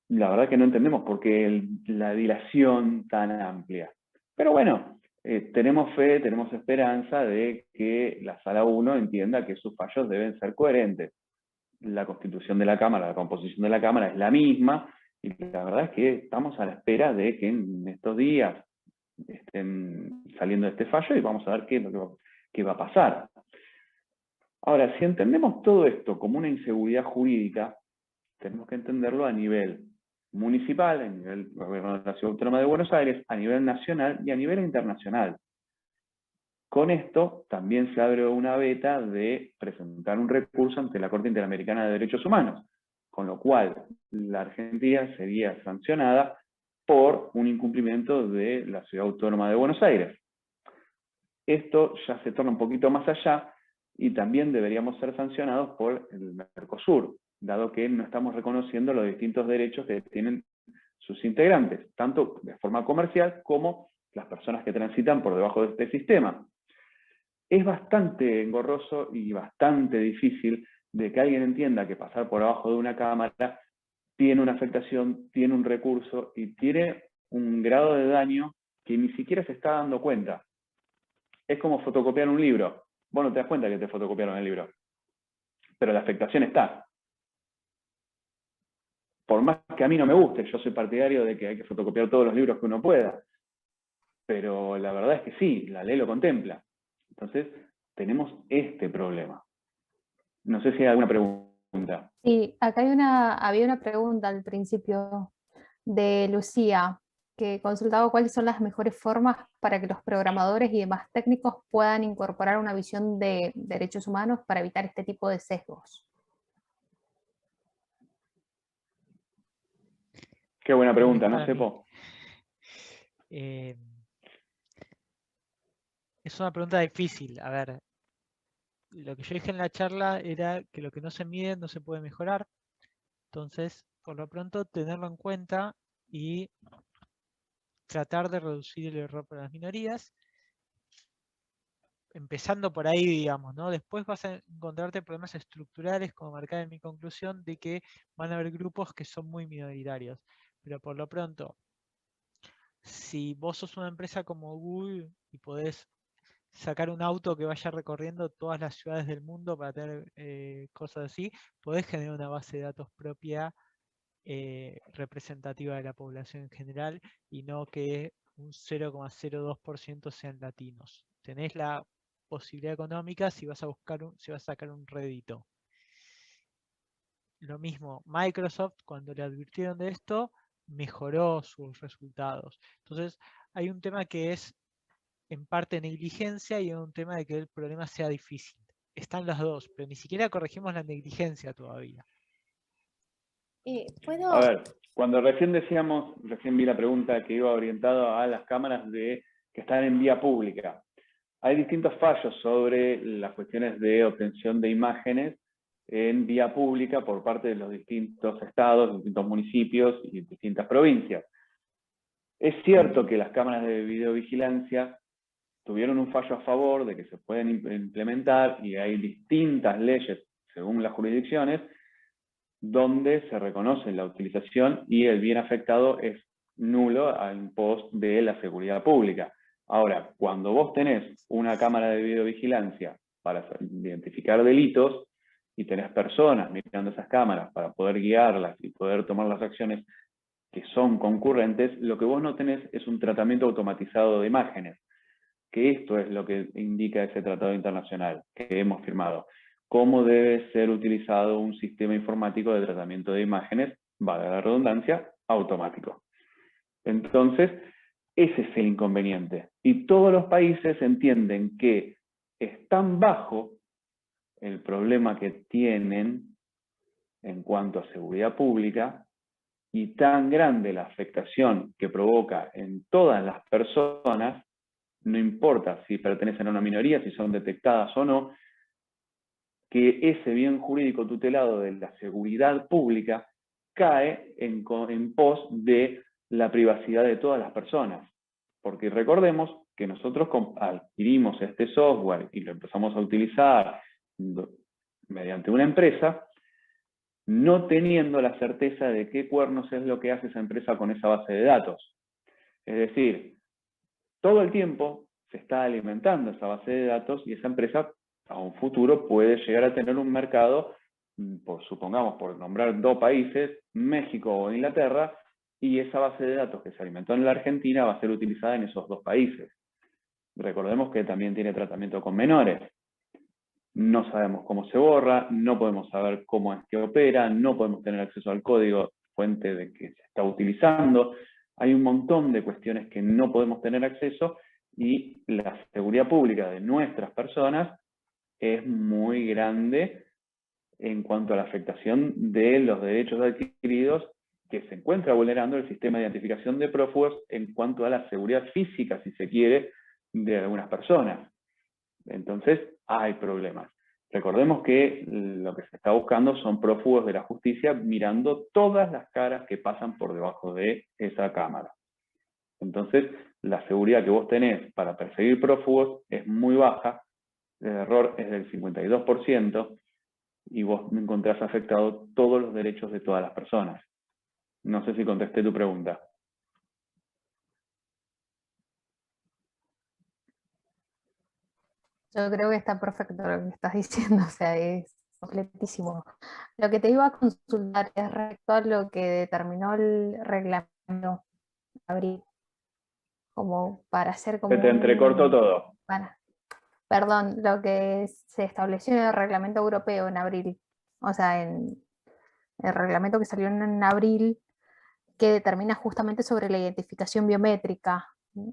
La verdad que no entendemos por qué la dilación tan amplia. Pero bueno, tenemos fe, tenemos esperanza de que la Sala 1 entienda que sus fallos deben ser coherentes. La constitución de la Cámara, la composición de la Cámara es la misma, y la verdad es que estamos a la espera de que en estos días estén saliendo de este fallo y vamos a ver qué es lo que va a pasar. Ahora, si entendemos todo esto como una inseguridad jurídica, tenemos que entenderlo a nivel municipal, a nivel del Gobierno de la Ciudad Autónoma de Buenos Aires, a nivel nacional y a nivel internacional. Con esto también se abre una veta de presentar un recurso ante la Corte Interamericana de Derechos Humanos, con lo cual la Argentina sería sancionada por un incumplimiento de la Ciudad Autónoma de Buenos Aires. Esto ya se torna un poquito más allá y también deberíamos ser sancionados por el Mercosur, dado que no estamos reconociendo los distintos derechos que tienen sus integrantes, tanto de forma comercial como las personas que transitan por debajo de este sistema. Es bastante engorroso y bastante difícil de que alguien entienda que pasar por abajo de una cámara tiene una afectación, tiene un recurso y tiene un grado de daño que ni siquiera se está dando cuenta. Es como fotocopiar un libro. Vos no te das cuenta que te fotocopiaron el libro, pero la afectación está. Por más que a mí no me guste, yo soy partidario de que hay que fotocopiar todos los libros que uno pueda, pero la verdad es que sí, la ley lo contempla. Entonces, tenemos este problema. No sé si hay alguna pregunta. Sí, acá había una pregunta al principio de Lucía, que consultaba cuáles son las mejores formas para que los programadores y demás técnicos puedan incorporar una visión de derechos humanos para evitar este tipo de sesgos. Qué buena pregunta, ¿no, Para mí. Sepo? Es una pregunta difícil. A ver, lo que yo dije en la charla era que lo que no se mide no se puede mejorar. Entonces, por lo pronto, tenerlo en cuenta y tratar de reducir el error para las minorías. Empezando por ahí, digamos, ¿no? Después vas a encontrarte problemas estructurales, como marcaba en mi conclusión, de que van a haber grupos que son muy minoritarios. Pero por lo pronto, si vos sos una empresa como Google y podés sacar un auto que vaya recorriendo todas las ciudades del mundo para tener cosas así, podés generar una base de datos propia representativa de la población en general y no que un 0,02% sean latinos. Tenés la posibilidad económica si vas a si vas a sacar un rédito. Lo mismo, Microsoft, cuando le advirtieron de esto, mejoró sus resultados. Entonces, hay un tema que es en parte negligencia y un tema de que el problema sea difícil. Están las dos, pero ni siquiera corregimos la negligencia todavía. ¿Puedo? A ver, cuando recién vi la pregunta que iba orientado a las cámaras que están en vía pública. Hay distintos fallos sobre las cuestiones de obtención de imágenes en vía pública por parte de los distintos estados, distintos municipios y distintas provincias. Es cierto que las cámaras de videovigilancia tuvieron un fallo a favor de que se pueden implementar y hay distintas leyes según las jurisdicciones donde se reconoce la utilización y el bien afectado es nulo en pos de la seguridad pública. Ahora, cuando vos tenés una cámara de videovigilancia para identificar delitos y tenés personas mirando esas cámaras para poder guiarlas y poder tomar las acciones que son concurrentes, lo que vos no tenés es un tratamiento automatizado de imágenes, que esto es lo que indica ese tratado internacional que hemos firmado. Cómo debe ser utilizado un sistema informático de tratamiento de imágenes, valga la redundancia, automático. Entonces, ese es el inconveniente. Y todos los países entienden que es tan bajo el problema que tienen en cuanto a seguridad pública y tan grande la afectación que provoca en todas las personas, no importa si pertenecen a una minoría, si son detectadas o no, que ese bien jurídico tutelado de la seguridad pública cae en pos de la privacidad de todas las personas. Porque recordemos que nosotros adquirimos este software y lo empezamos a utilizar mediante una empresa, no teniendo la certeza de qué cuernos es lo que hace esa empresa con esa base de datos. Es decir, todo el tiempo se está alimentando esa base de datos y esa empresa a un futuro puede llegar a tener un mercado, supongamos por nombrar dos países, México o Inglaterra, y esa base de datos que se alimentó en la Argentina va a ser utilizada en esos dos países. Recordemos que también tiene tratamiento con menores. No sabemos cómo se borra, no podemos saber cómo es que opera, no podemos tener acceso al código fuente de que se está utilizando. Hay un montón de cuestiones que no podemos tener acceso y la seguridad pública de nuestras personas es muy grande en cuanto a la afectación de los derechos adquiridos que se encuentra vulnerando el sistema de identificación de prófugos en cuanto a la seguridad física, si se quiere, de algunas personas. Entonces, hay problemas. Recordemos que lo que se está buscando son prófugos de la justicia mirando todas las caras que pasan por debajo de esa cámara. Entonces, la seguridad que vos tenés para perseguir prófugos es muy baja, el error es del 52%, y vos encontrás afectado todos los derechos de todas las personas. No sé si contesté tu pregunta. Yo creo que está perfecto lo que estás diciendo, o sea, es completísimo. Lo que te iba a consultar es respecto a lo que determinó el reglamento de abril, como para hacer como Se te entrecortó todo. Perdón, lo que se estableció en el reglamento europeo en abril, o sea, en el reglamento que salió en abril, que determina justamente sobre la identificación biométrica,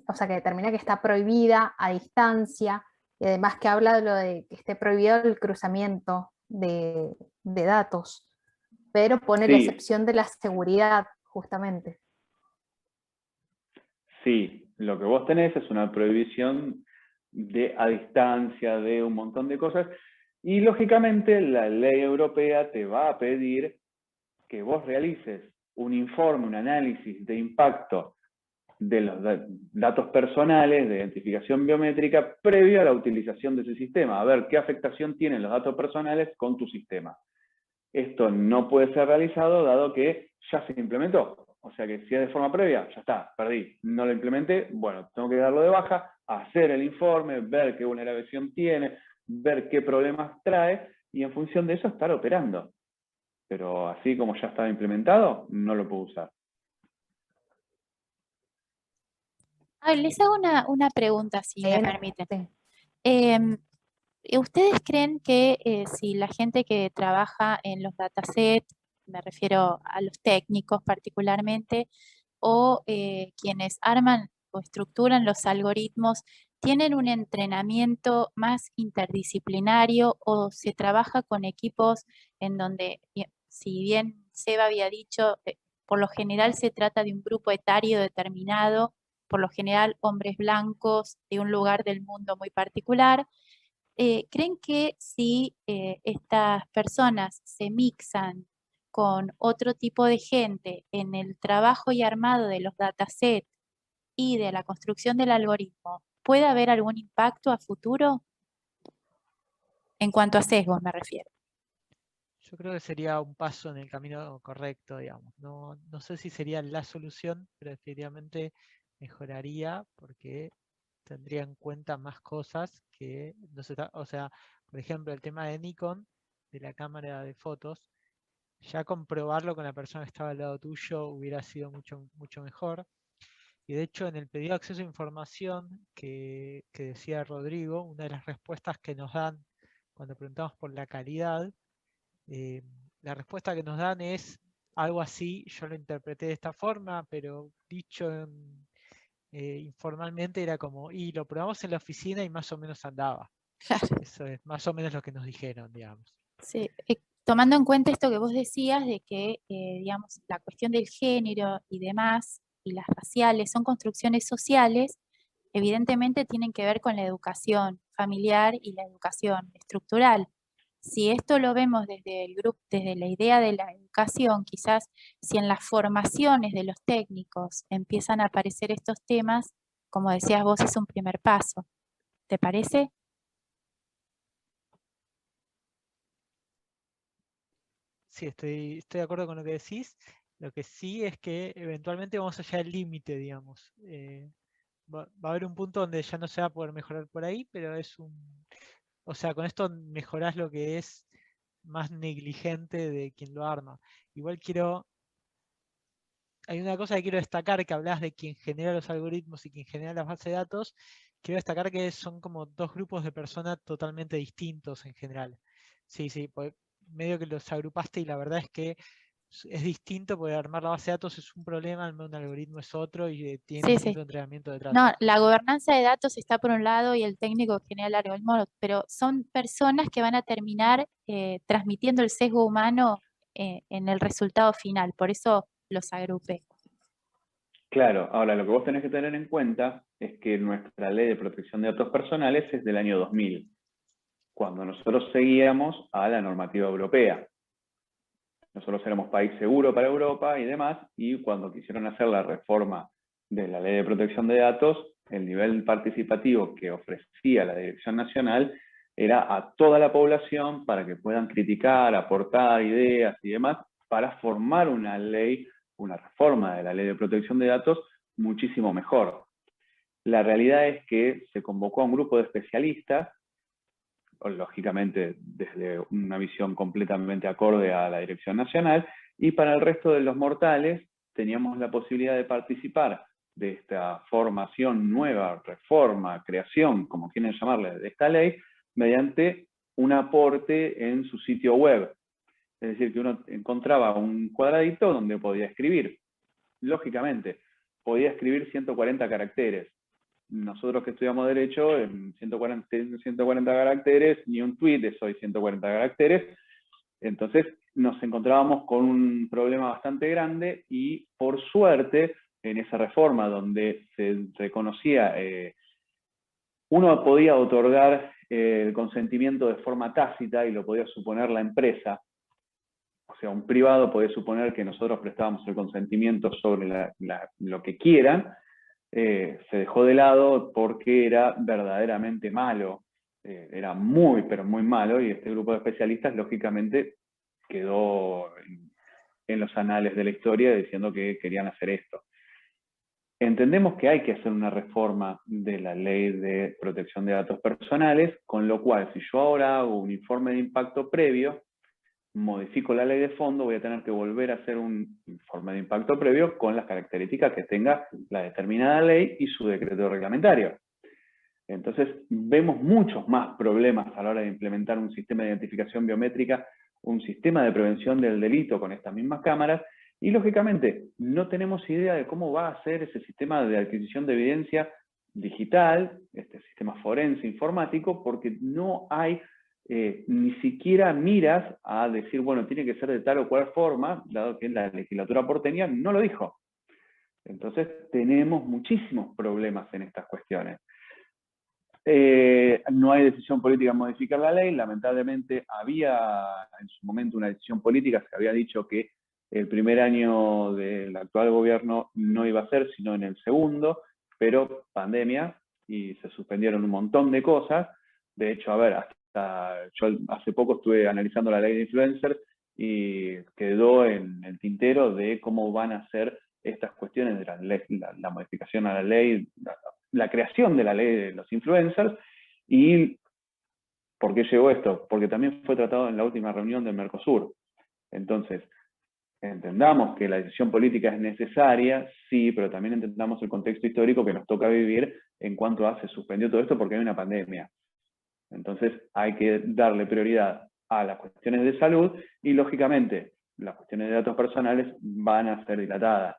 o sea, que determina que está prohibida a distancia, y además que habla de lo de que esté prohibido el cruzamiento de datos, pero pone la Sí. excepción de la seguridad, justamente. Sí, lo que vos tenés es una prohibición a distancia de un montón de cosas, y lógicamente la ley europea te va a pedir que vos realices un informe, un análisis de impacto de los datos personales de identificación biométrica previo a la utilización de ese sistema, a ver qué afectación tienen los datos personales con tu sistema. Esto no puede ser realizado dado que ya se implementó. O sea que si es de forma previa, ya está, perdí. No lo implementé, bueno, tengo que darlo de baja, hacer el informe, ver qué vulnerabilización tiene, ver qué problemas trae, y en función de eso estar operando. Pero así como ya estaba implementado, no lo puedo usar. Les hago una pregunta, si me permiten. Em, ¿Ustedes creen que si la gente que trabaja en los datasets, me refiero a los técnicos particularmente, o quienes arman o estructuran los algoritmos, tienen un entrenamiento más interdisciplinario o se trabaja con equipos en donde, si bien Seba había dicho, por lo general se trata de un grupo etario determinado, por lo general hombres blancos de un lugar del mundo muy particular? ¿Creen que si estas personas se mixan con otro tipo de gente en el trabajo y armado de los datasets y de la construcción del algoritmo, puede haber algún impacto a futuro? En cuanto a sesgos me refiero. Yo creo que sería un paso en el camino correcto, digamos. No sé si sería la solución, pero definitivamente mejoraría porque tendría en cuenta más cosas que no se o sea, por ejemplo, el tema de Nikon, de la cámara de fotos, ya comprobarlo con la persona que estaba al lado tuyo hubiera sido mucho mejor. Y de hecho, en el pedido de acceso a información que decía Rodrigo, una de las respuestas que nos dan cuando preguntamos por la calidad, la respuesta que nos dan es algo así, yo lo interpreté de esta forma, pero dicho informalmente era como, y lo probamos en la oficina y más o menos andaba. Claro. Eso es más o menos lo que nos dijeron, digamos. Sí. Tomando en cuenta esto que vos decías de que, digamos, la cuestión del género y demás, y las raciales, son construcciones sociales, evidentemente tienen que ver con la educación familiar y la educación estructural. Si esto lo vemos desde el grupo, desde la idea de la educación, quizás si en las formaciones de los técnicos empiezan a aparecer estos temas, como decías vos, es un primer paso. ¿Te parece? Sí, estoy de acuerdo con lo que decís. Lo que sí es que eventualmente vamos allá del límite, digamos. Va a haber un punto donde ya no se va a poder mejorar por ahí, pero es o sea, con esto mejorás lo que es más negligente de quien lo arma. Igual hay una cosa que quiero destacar, que hablas de quien genera los algoritmos y quien genera las bases de datos. Quiero destacar que son como dos grupos de personas totalmente distintos en general. Sí, pues medio que los agrupaste y la verdad es que es distinto porque armar la base de datos es un problema, armar un algoritmo es otro y tiene Sí, distinto sí. entrenamiento detrás. No, la gobernanza de datos está por un lado y el técnico que genera el algoritmo, pero son personas que van a terminar transmitiendo el sesgo humano en el resultado final, por eso los agrupé. Claro, ahora lo que vos tenés que tener en cuenta es que nuestra ley de protección de datos personales es del año 2000, cuando nosotros seguíamos a la normativa europea. Nosotros éramos país seguro para Europa y demás, y cuando quisieron hacer la reforma de la ley de protección de datos, el nivel participativo que ofrecía la Dirección Nacional era a toda la población para que puedan criticar, aportar ideas y demás, para formar una ley, una reforma de la ley de protección de datos muchísimo mejor. La realidad es que se convocó a un grupo de especialistas, lógicamente desde una visión completamente acorde a la Dirección Nacional, y para el resto de los mortales teníamos la posibilidad de participar de esta formación nueva, reforma, creación, como quieren llamarle, de esta ley, mediante un aporte en su sitio web. Es decir, que uno encontraba un cuadradito donde podía escribir. Lógicamente, podía escribir 140 caracteres. Nosotros que estudiamos Derecho, en 140 caracteres, ni un tweet es hoy 140 caracteres. Entonces nos encontrábamos con un problema bastante grande y por suerte, en esa reforma donde se reconocía, uno podía otorgar el consentimiento de forma tácita y lo podía suponer la empresa. O sea, un privado podía suponer que nosotros prestábamos el consentimiento sobre lo que quieran. Se dejó de lado porque era verdaderamente malo, era muy, pero muy malo, y este grupo de especialistas, lógicamente, quedó en los anales de la historia diciendo que querían hacer esto. Entendemos que hay que hacer una reforma de la ley de protección de datos personales, con lo cual, si yo ahora hago un informe de impacto previo, modifico la ley de fondo, voy a tener que volver a hacer un informe de impacto previo con las características que tenga la determinada ley y su decreto reglamentario. Entonces, vemos muchos más problemas a la hora de implementar un sistema de identificación biométrica, un sistema de prevención del delito con estas mismas cámaras, y lógicamente no tenemos idea de cómo va a ser ese sistema de adquisición de evidencia digital, este sistema forense informático, porque no hay ni siquiera miras a decir, bueno, tiene que ser de tal o cual forma, dado que la legislatura porteña no lo dijo. Entonces tenemos muchísimos problemas en estas cuestiones. No hay decisión política en modificar la ley. Lamentablemente había en su momento una decisión política, se había dicho que el primer año del actual gobierno no iba a ser, sino en el segundo, pero pandemia, y se suspendieron un montón de cosas. De hecho, a ver, yo hace poco estuve analizando la ley de influencers y quedó en el tintero de cómo van a ser estas cuestiones de la modificación a la ley, la creación de la ley de los influencers. ¿Y por qué llegó esto? Porque también fue tratado en la última reunión del Mercosur. Entonces, entendamos que la decisión política es necesaria, sí, pero también entendamos el contexto histórico que nos toca vivir en cuanto a se suspendió todo esto porque hay una pandemia. Entonces hay que darle prioridad a las cuestiones de salud y, lógicamente, las cuestiones de datos personales van a ser dilatadas.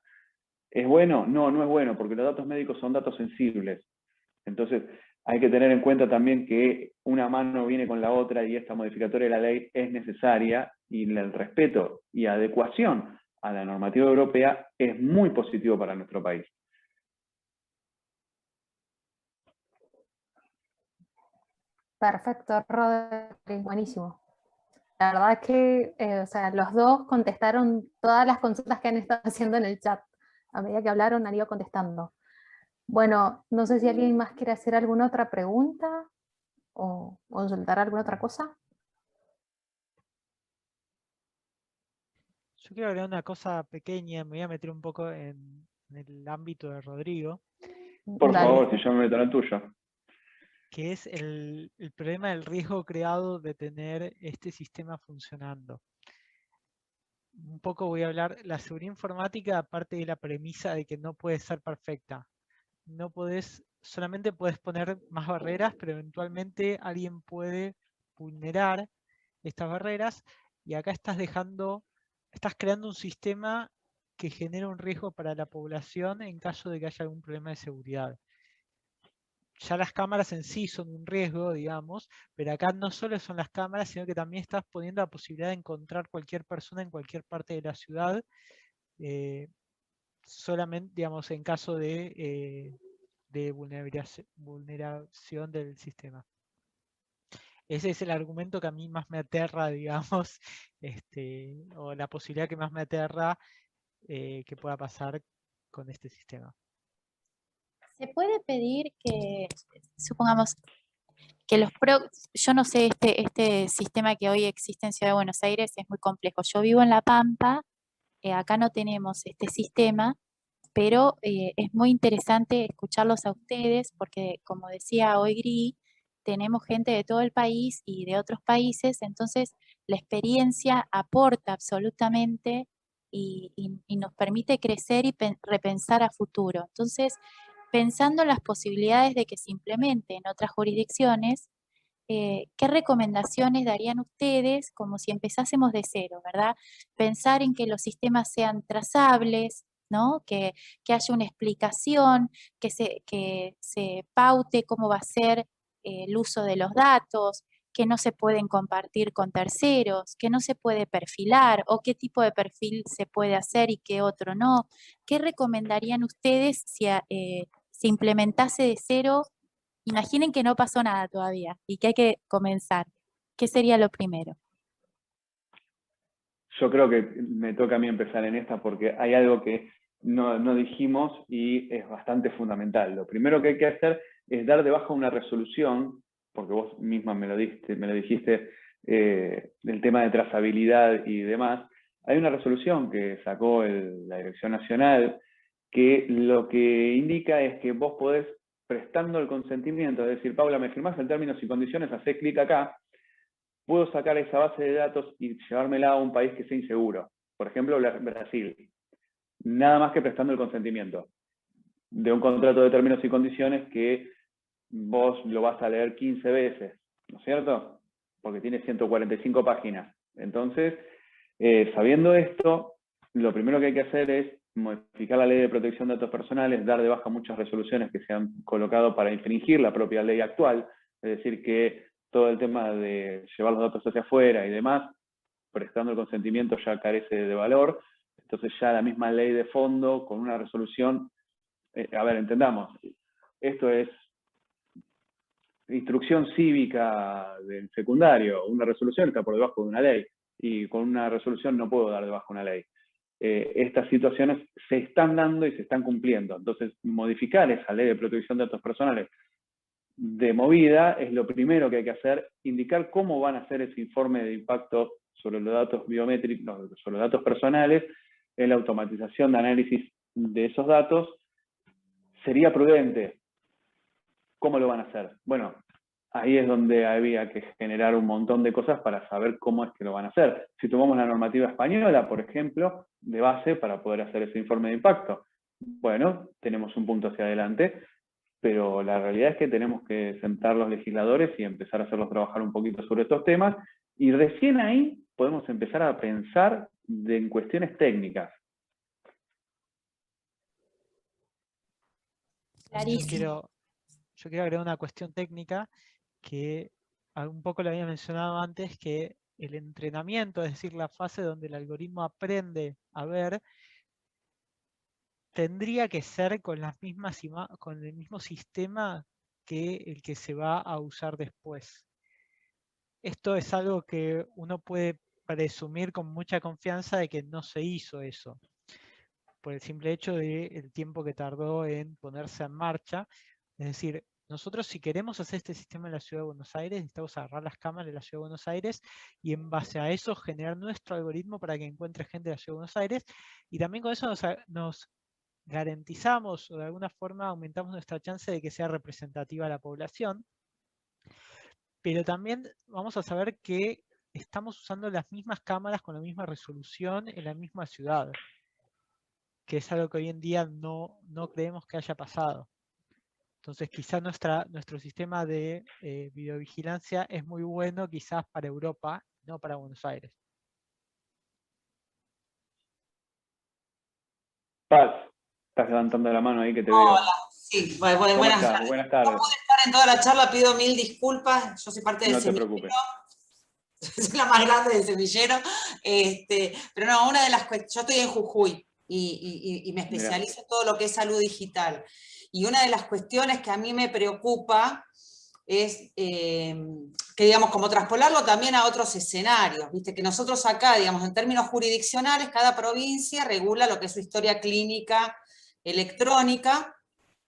¿Es bueno? No, no es bueno, porque los datos médicos son datos sensibles. Entonces, hay que tener en cuenta también que una mano viene con la otra y esta modificatoria de la ley es necesaria, y el respeto y adecuación a la normativa europea es muy positivo para nuestro país. Perfecto, Rodri, buenísimo. La verdad es que o sea, los dos contestaron todas las consultas que han estado haciendo en el chat. A medida que hablaron, han ido contestando. Bueno, no sé si alguien más quiere hacer alguna otra pregunta o consultar alguna otra cosa. Yo quiero agregar una cosa pequeña, me voy a meter un poco en el ámbito de Rodrigo. Por Dale. favor, si yo me meto en el tuyo. Que es el problema del riesgo creado de tener este sistema funcionando. Un poco voy a hablar, la seguridad informática, aparte de la premisa de que no puede ser perfecta. No podés, solamente puedes poner más barreras, pero eventualmente alguien puede vulnerar estas barreras, y acá estás creando un sistema que genera un riesgo para la población en caso de que haya algún problema de seguridad. Ya las cámaras en sí son un riesgo, digamos, pero acá no solo son las cámaras, sino que también estás poniendo la posibilidad de encontrar cualquier persona en cualquier parte de la ciudad, solamente, digamos, en caso de vulneración del sistema. Ese es el argumento que a mí más me aterra, digamos, o la posibilidad que más me aterra que pueda pasar con este sistema. ¿Se puede pedir que, supongamos, que yo no sé, este sistema que hoy existe en Ciudad de Buenos Aires es muy complejo. Yo vivo en La Pampa, acá no tenemos este sistema, pero es muy interesante escucharlos a ustedes porque, como decía hoy Gri, tenemos gente de todo el país y de otros países, entonces la experiencia aporta absolutamente y nos permite crecer y repensar a futuro. Entonces, pensando en las posibilidades de que se implemente en otras jurisdicciones, ¿qué recomendaciones darían ustedes como si empezásemos de cero, ¿verdad? Pensar en que los sistemas sean trazables, ¿no? Que haya una explicación, que se paute cómo va a ser el uso de los datos, que no se pueden compartir con terceros, que no se puede perfilar o qué tipo de perfil se puede hacer y qué otro no. ¿Qué recomendarían ustedes si se implementase de cero? Imaginen que no pasó nada todavía y que hay que comenzar. ¿Qué sería lo primero? Yo creo que me toca a mí empezar en esta porque hay algo que no dijimos y es bastante fundamental. Lo primero que hay que hacer es dar de baja una resolución, porque vos misma me lo dijiste, del tema de trazabilidad y demás, Hay una resolución que sacó la Dirección Nacional que lo que indica es que vos podés, prestando el consentimiento, es decir, Paula, me firmás en términos y condiciones, hacés clic acá, puedo sacar esa base de datos y llevármela a un país que sea inseguro. Por ejemplo, Brasil. Nada más que prestando el consentimiento de un contrato de términos y condiciones que vos lo vas a leer 15 veces, ¿no es cierto? Porque tiene 145 páginas. Entonces, sabiendo esto, lo primero que hay que hacer es modificar la ley de protección de datos personales, dar de baja muchas resoluciones que se han colocado para infringir la propia ley actual, es decir, que todo el tema de llevar los datos hacia afuera y demás, prestando el consentimiento ya carece de valor. Entonces ya la misma ley de fondo, con una resolución, a ver, entendamos, esto es instrucción cívica del secundario, una resolución está por debajo de una ley, y con una resolución no puedo dar de baja una ley. Estas situaciones se están dando y se están cumpliendo. Entonces, modificar esa ley de protección de datos personales de movida es lo primero que hay que hacer, indicar cómo van a hacer ese informe de impacto sobre los datos biométricos, sobre los datos personales, en la automatización de análisis de esos datos. ¿Sería prudente? ¿Cómo lo van a hacer? Bueno, ahí es donde había que generar un montón de cosas para saber cómo es que lo van a hacer. Si tomamos la normativa española, por ejemplo, de base para poder hacer ese informe de impacto, bueno, tenemos un punto hacia adelante, pero la realidad es que tenemos que sentar los legisladores y empezar a hacerlos trabajar un poquito sobre estos temas, y recién ahí podemos empezar a pensar en cuestiones técnicas. Yo quiero agregar una cuestión técnica que un poco lo había mencionado antes, que el entrenamiento, es decir, la fase donde el algoritmo aprende a ver, tendría que ser con con el mismo sistema que el que se va a usar después. Esto es algo que uno puede presumir con mucha confianza de que no se hizo eso, por el simple hecho del tiempo que tardó en ponerse en marcha. Es decir, nosotros si queremos hacer este sistema en la Ciudad de Buenos Aires, necesitamos agarrar las cámaras de la Ciudad de Buenos Aires y en base a eso generar nuestro algoritmo para que encuentre gente de la Ciudad de Buenos Aires, y también con eso nos garantizamos o de alguna forma aumentamos nuestra chance de que sea representativa la población, pero también vamos a saber que estamos usando las mismas cámaras con la misma resolución en la misma ciudad, que es algo que hoy en día no creemos que haya pasado. Entonces quizás nuestro sistema de videovigilancia es muy bueno quizás para Europa, no para Buenos Aires. Paz, estás levantando la mano ahí que te veo. Hola, sí, buenas tardes. Buenas tardes. No pude estar en toda la charla, pido 1000 disculpas, yo soy parte del semillero. No te preocupes. Soy la más grande del semillero, pero no, una de las cuestiones, yo estoy en Jujuy y me especializo en todo lo que es salud digital, y una de las cuestiones que a mí me preocupa es que, digamos, como traspolarlo también a otros escenarios, viste, que nosotros acá, digamos, en términos jurisdiccionales, cada provincia regula lo que es su historia clínica electrónica.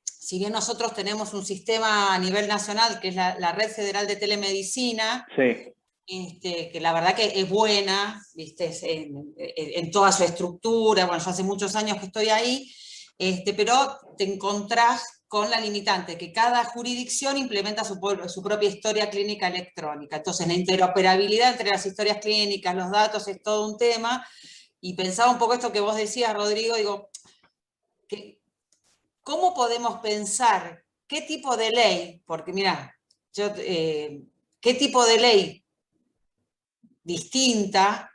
Si bien nosotros tenemos un sistema a nivel nacional, que es la Red Federal de Telemedicina, sí, que la verdad que es buena, ¿viste? En toda su estructura, bueno, yo hace muchos años que estoy ahí, pero te encontrás con la limitante, que cada jurisdicción implementa su propia historia clínica electrónica. Entonces, la interoperabilidad entre las historias clínicas, los datos, es todo un tema, y pensaba un poco esto que vos decías, Rodrigo, digo, ¿cómo podemos pensar qué tipo de ley? Porque mira, ¿qué tipo de ley distinta?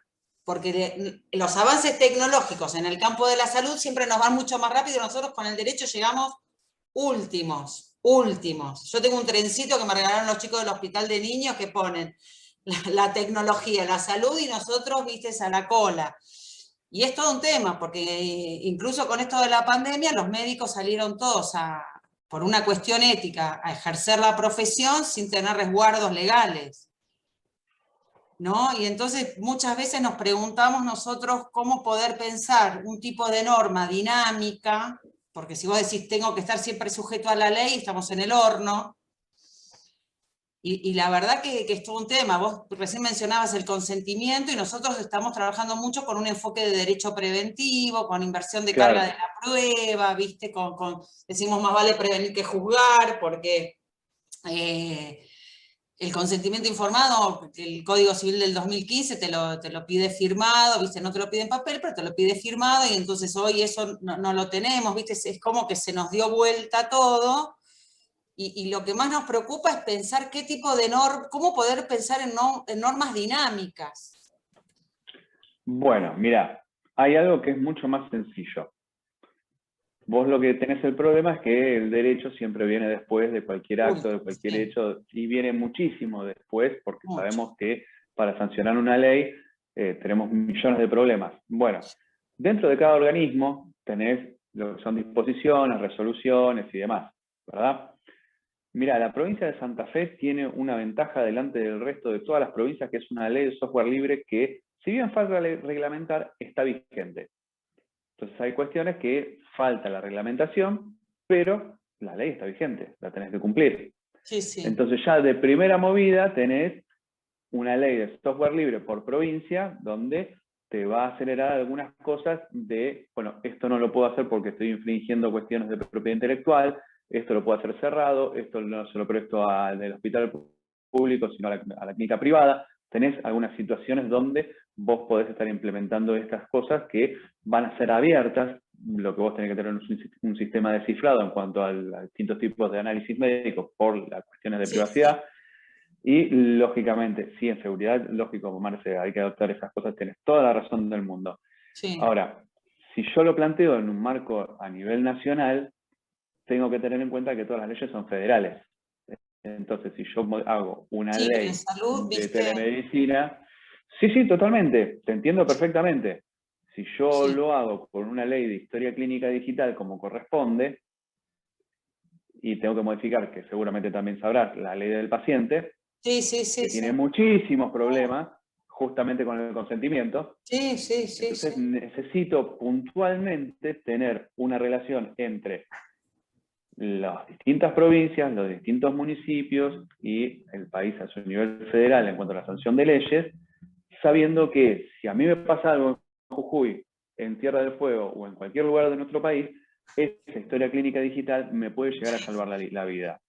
Porque los avances tecnológicos en el campo de la salud siempre nos van mucho más rápido, nosotros con el derecho llegamos últimos. Yo tengo un trencito que me regalaron los chicos del hospital de niños que ponen la tecnología, la salud, y nosotros, viste, a la cola. Y es todo un tema, porque incluso con esto de la pandemia, los médicos salieron todos por una cuestión ética, a ejercer la profesión sin tener resguardos legales, ¿no? Y entonces muchas veces nos preguntamos nosotros cómo poder pensar un tipo de norma dinámica, porque si vos decís tengo que estar siempre sujeto a la ley, estamos en el horno, Y la verdad que es todo un tema. Vos recién mencionabas el consentimiento y nosotros estamos trabajando mucho con un enfoque de derecho preventivo, con inversión de Claro. carga de la prueba, ¿viste? Decimos más vale prevenir que juzgar, porque el consentimiento informado, el Código Civil del 2015 te lo pide firmado, ¿viste? No te lo pide en papel, pero te lo pide firmado, y entonces hoy eso no lo tenemos, ¿viste? Es como que se nos dio vuelta todo. Y lo que más nos preocupa es pensar qué tipo de cómo poder pensar en normas dinámicas. Bueno, mira, hay algo que es mucho más sencillo. Vos lo que tenés el problema es que el derecho siempre viene después de cualquier acto, de cualquier hecho, y viene muchísimo después, porque sabemos que para sancionar una ley tenemos millones de problemas. Bueno, dentro de cada organismo tenés lo que son disposiciones, resoluciones y demás, ¿verdad? Mira, la provincia de Santa Fe tiene una ventaja delante del resto de todas las provincias, que es una ley de software libre que, si bien falta reglamentar, está vigente. Entonces hay cuestiones que falta la reglamentación, pero la ley está vigente, la tenés que cumplir. Sí, sí. Entonces ya de primera movida tenés una ley de software libre por provincia, donde te va a acelerar algunas cosas de, bueno, esto no lo puedo hacer porque estoy infringiendo cuestiones de propiedad intelectual, esto lo puedo hacer cerrado, esto no se lo presto al hospital público, sino a la clínica privada. Tenés algunas situaciones donde vos podés estar implementando estas cosas que van a ser abiertas. Lo que vos tenés que tener es un sistema descifrado en cuanto a distintos tipos de análisis médicos por las cuestiones de privacidad. Y, lógicamente, sí, en seguridad, lógico, Marce, hay que adoptar esas cosas, tenés toda la razón del mundo. Sí. Ahora, si yo lo planteo en un marco a nivel nacional, tengo que tener en cuenta que todas las leyes son federales. Entonces, si yo hago una ley salud, de telemedicina, sí, totalmente, te entiendo perfectamente. Si yo lo hago con una ley de historia clínica digital como corresponde, y tengo que modificar, que seguramente también sabrás, la ley del paciente, que tiene muchísimos problemas, justamente con el consentimiento. Entonces necesito puntualmente tener una relación entre las distintas provincias, los distintos municipios y el país a su nivel federal en cuanto a la sanción de leyes, sabiendo que si a mí me pasa algo en Jujuy, en Tierra del Fuego o en cualquier lugar de nuestro país, esa historia clínica digital me puede llegar a salvar la vida.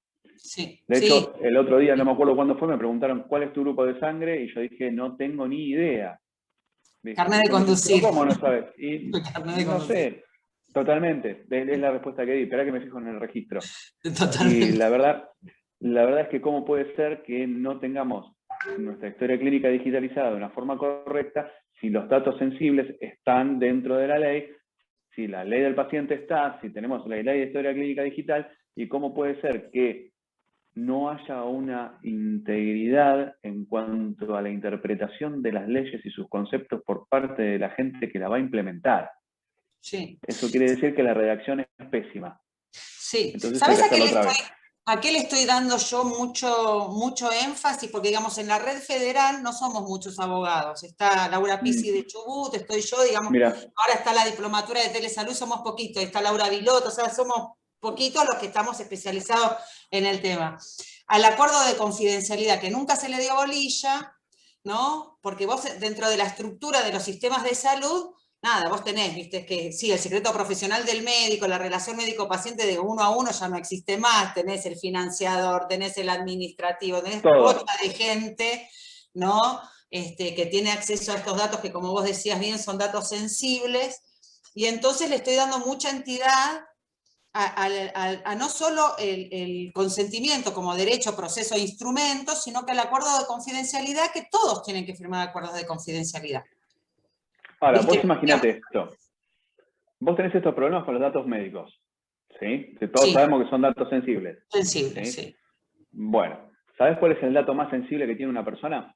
De hecho, el otro día, no me acuerdo cuándo fue, me preguntaron ¿cuál es tu grupo de sangre? Y yo dije, no tengo ni idea. Carnet de conducir. ¿Cómo no sabes? Y no sé, totalmente. Es la respuesta que di. Esperá que me fijo en el registro. Totalmente. Y la verdad es que cómo puede ser que no tengamos nuestra historia clínica digitalizada de una forma correcta si los datos sensibles están dentro de la ley, si la ley del paciente está, si tenemos la ley de historia clínica digital, y cómo puede ser que no haya una integridad en cuanto a la interpretación de las leyes y sus conceptos por parte de la gente que la va a implementar. Eso quiere decir que la redacción es pésima. Entonces, ¿sabes a qué le estoy dando yo mucho énfasis? Porque, digamos, en la red federal no somos muchos abogados. Está Laura Pizzi de Chubut, estoy yo, digamos, ahora está la diplomatura de telesalud, somos poquitos, está Laura Vilot, o sea, somos poquitos los que estamos especializados en el tema. Al acuerdo de confidencialidad, que nunca se le dio bolilla, ¿no? Porque vos, dentro de la estructura de los sistemas de salud, nada, vos tenés, viste, que sí, el secreto profesional del médico, la relación médico-paciente de uno a uno ya no existe más, tenés el financiador, tenés el administrativo, tenés otra de gente, ¿no? Que tiene acceso a estos datos que, como vos decías bien, son datos sensibles, y entonces le estoy dando mucha entidad a no solo el consentimiento como derecho, proceso e instrumento, sino que el acuerdo de confidencialidad, que todos tienen que firmar acuerdos de confidencialidad. Ahora, vos imaginate esto. Vos tenés estos problemas con los datos médicos, ¿sí? Que todos sabemos que son datos sensibles. Sensibles, sí. Bueno, ¿sabés cuál es el dato más sensible que tiene una persona?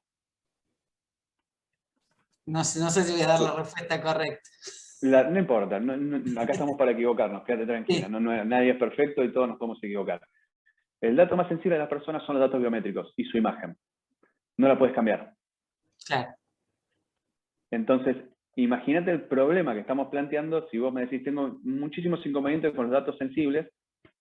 No sé si voy a dar la respuesta correcta. No importa, acá estamos para equivocarnos, quédate tranquila. Nadie es perfecto y todos nos podemos equivocar. El dato más sensible de las personas son los datos biométricos y su imagen. No la puedes cambiar. Claro. Entonces, imagínate el problema que estamos planteando si vos me decís, tengo muchísimos inconvenientes con los datos sensibles,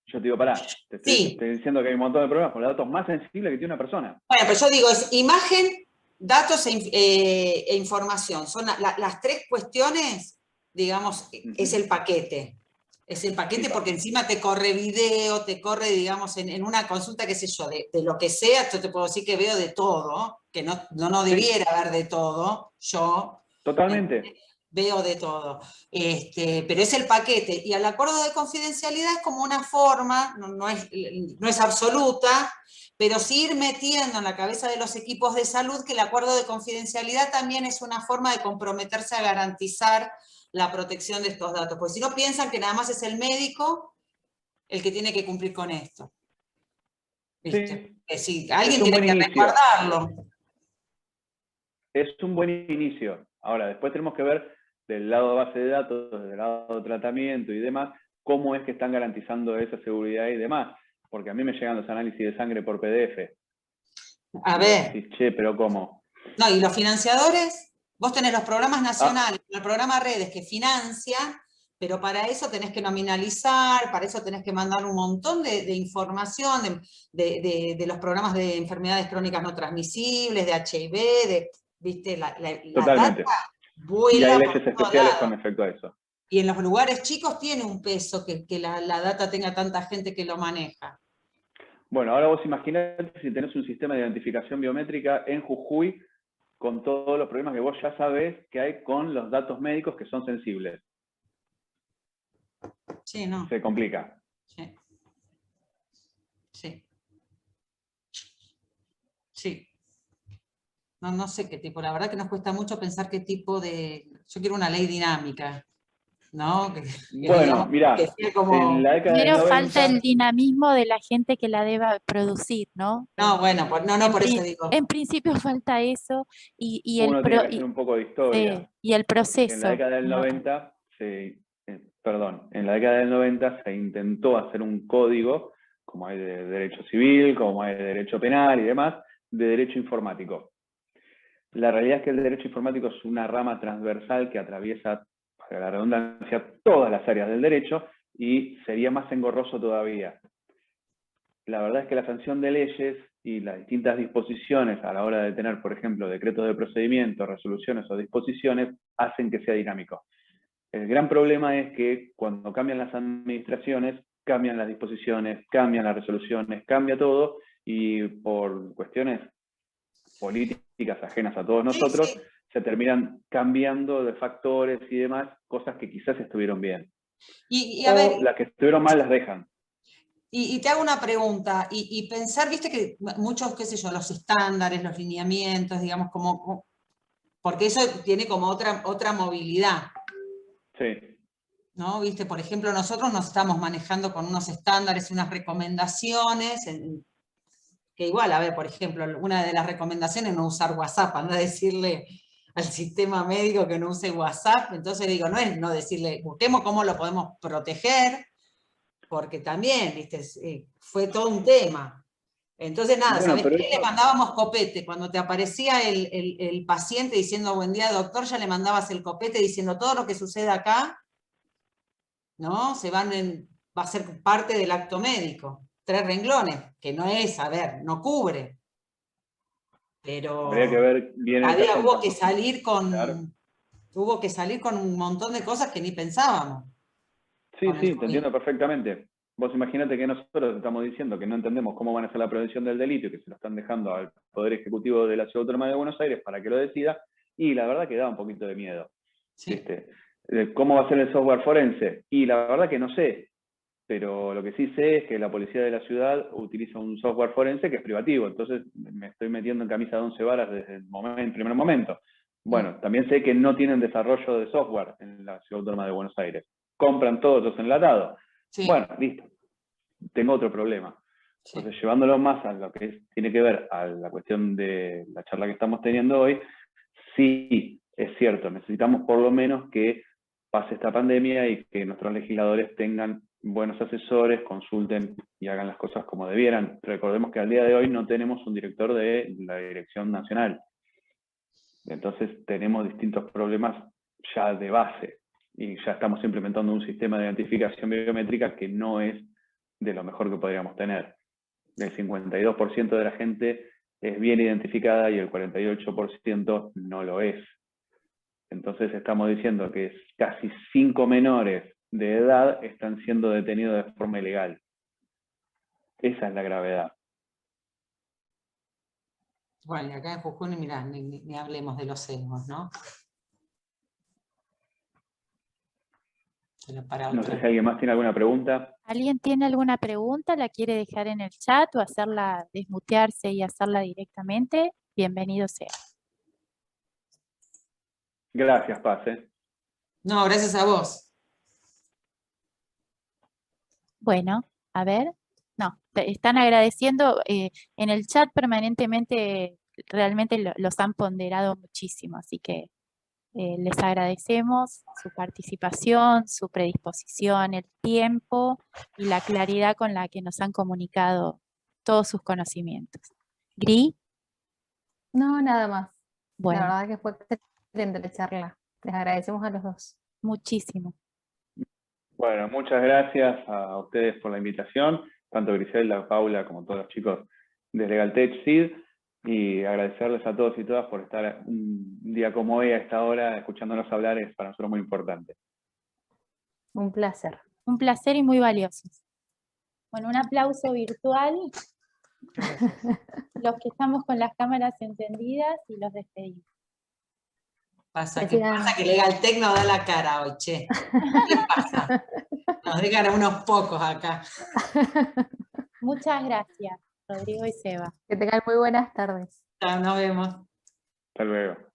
Yo te digo, pará, te Sí. estoy diciendo que hay un montón de problemas con los datos más sensibles que tiene una persona. Bueno, pero yo digo, es imagen, datos e información. Son las tres cuestiones, digamos, es el paquete. Es el paquete porque encima te corre video, te corre, digamos, en una consulta, qué sé yo, de lo que sea, yo te puedo decir que veo de todo, que no debiera haber de todo, yo. Totalmente. Veo de todo. Pero es el paquete. Y el acuerdo de confidencialidad es como una forma, no es absoluta, pero sí ir metiendo en la cabeza de los equipos de salud que el acuerdo de confidencialidad también es una forma de comprometerse a garantizar la protección de estos datos. Porque si no piensan que nada más es el médico el que tiene que cumplir con esto. ¿Viste? Sí, alguien tiene que recordarlo. Es un buen inicio. Ahora, después tenemos que ver del lado de base de datos, del lado de tratamiento y demás, cómo es que están garantizando esa seguridad y demás. Porque a mí me llegan los análisis de sangre por PDF. A ver. Decís, che, pero ¿cómo? No, y los financiadores, vos tenés los programas nacionales, el programa Redes que financia, pero para eso tenés que nominalizar, para eso tenés que mandar un montón de información de los programas de enfermedades crónicas no transmisibles, de HIV, ¿viste? La Totalmente. data vuela. Y hay leyes especiales con respecto a eso. Y en los lugares chicos tiene un peso que la data tenga tanta gente que lo maneja. Bueno, ahora vos imaginate si tenés un sistema de identificación biométrica en Jujuy con todos los problemas que vos ya sabés que hay con los datos médicos que son sensibles. Sí, no. Se complica. Sí. Sí. Sí. No sé qué tipo, la verdad que nos cuesta mucho pensar qué tipo de... Yo quiero una ley dinámica, ¿no? Bueno, mirá, en la década del 90... falta el dinamismo de la gente que la deba producir, ¿no? No, bueno, por eso digo. En principio falta eso y Uno tiene que hacer un poco de historia. y el proceso. En la década del 90, en la década del 90 se intentó hacer un código, como hay de derecho civil, como hay de derecho penal y demás, de derecho informático. La realidad es que el derecho informático es una rama transversal que atraviesa, para la redundancia, todas las áreas del derecho y sería más engorroso todavía. La verdad es que la sanción de leyes y las distintas disposiciones a la hora de tener, por ejemplo, decretos de procedimiento, resoluciones o disposiciones, hacen que sea dinámico. El gran problema es que cuando cambian las administraciones, cambian las disposiciones, cambian las resoluciones, cambia todo, y por cuestiones políticas ajenas a todos nosotros, se terminan cambiando de factores y demás, cosas que quizás estuvieron bien. A ver, las que estuvieron mal las dejan. Y te hago una pregunta, y pensar, viste que muchos, qué sé yo, los estándares, los lineamientos, digamos, como porque eso tiene como otra movilidad. Sí. ¿No? Viste, por ejemplo, nosotros nos estamos manejando con unos estándares, unas recomendaciones, que igual, a ver, por ejemplo, una de las recomendaciones es no usar WhatsApp, no decirle al sistema médico que no use WhatsApp, entonces digo, no es no decirle, busquemos cómo lo podemos proteger, porque también, viste, fue todo un tema. Entonces, nada, bueno, ¿sabés qué? Le mandábamos copete. Cuando te aparecía el paciente diciendo buen día, doctor, ya le mandabas el copete diciendo todo lo que sucede acá, ¿no? Va a ser parte del acto médico. 3 renglones, que no es, a ver, no cubre. Pero habría que ver bien el caso. hubo que salir con un montón de cosas que ni pensábamos. Sí, te entiendo perfectamente. Vos imaginate que nosotros estamos diciendo que no entendemos cómo van a hacer la prevención del delito y que se lo están dejando al Poder Ejecutivo de la Ciudad Autónoma de Buenos Aires para que lo decida, y la verdad que da un poquito de miedo. Sí. ¿Cómo va a ser el software forense? Y la verdad que no sé, pero lo que sí sé es que la policía de la ciudad utiliza un software forense que es privativo, entonces me estoy metiendo en camisa de 11 varas desde el primer momento. Bueno, también sé que no tienen desarrollo de software en la Ciudad Autónoma de Buenos Aires. Compran todos los enlatados. Sí. Bueno, listo. Tengo otro problema. Sí. Entonces, llevándolo más a lo que tiene que ver a la cuestión de la charla que estamos teniendo hoy, sí, es cierto, necesitamos por lo menos que pase esta pandemia y que nuestros legisladores tengan buenos asesores, consulten y hagan las cosas como debieran. Recordemos que al día de hoy no tenemos un director de la Dirección Nacional. Entonces tenemos distintos problemas ya de base y ya estamos implementando un sistema de identificación biométrica que no es de lo mejor que podríamos tener. El 52% de la gente es bien identificada y el 48% no lo es. Entonces estamos diciendo que casi 5 menores de edad están siendo detenidos de forma ilegal. Esa es la gravedad. Bueno, y acá en Jujuy, mirá, ni hablemos de los sesgos, ¿no? Pero para No otro. sé si alguien más tiene alguna pregunta. ¿Alguien tiene alguna pregunta? ¿La quiere dejar en el chat o hacerla, desmutearse y hacerla directamente? Bienvenido sea. Gracias, Paz. No, gracias a vos. Bueno, a ver. No, están agradeciendo en el chat permanentemente, realmente los han ponderado muchísimo, así que les agradecemos su participación, su predisposición, el tiempo y la claridad con la que nos han comunicado todos sus conocimientos. Gri, No, nada más. bueno, La verdad que fue excelente la charla. Les agradecemos a los dos. muchísimo. Bueno, muchas gracias a ustedes por la invitación, tanto Griselda, Paula, como todos los chicos de Legaltech SID, y agradecerles a todos y todas por estar un día como hoy a esta hora escuchándonos hablar, es para nosotros muy importante. Un placer. Un placer y muy valioso. Bueno, un aplauso virtual. Gracias. Los que estamos con las cámaras encendidas y los despedimos. Pasa Decían- que Legaltech nos da la cara hoy, che. ¿Qué pasa? Nos dejan a unos pocos acá. Muchas gracias, Rodrigo y Seba. Que tengan muy buenas tardes. Chao, nos vemos. Hasta luego.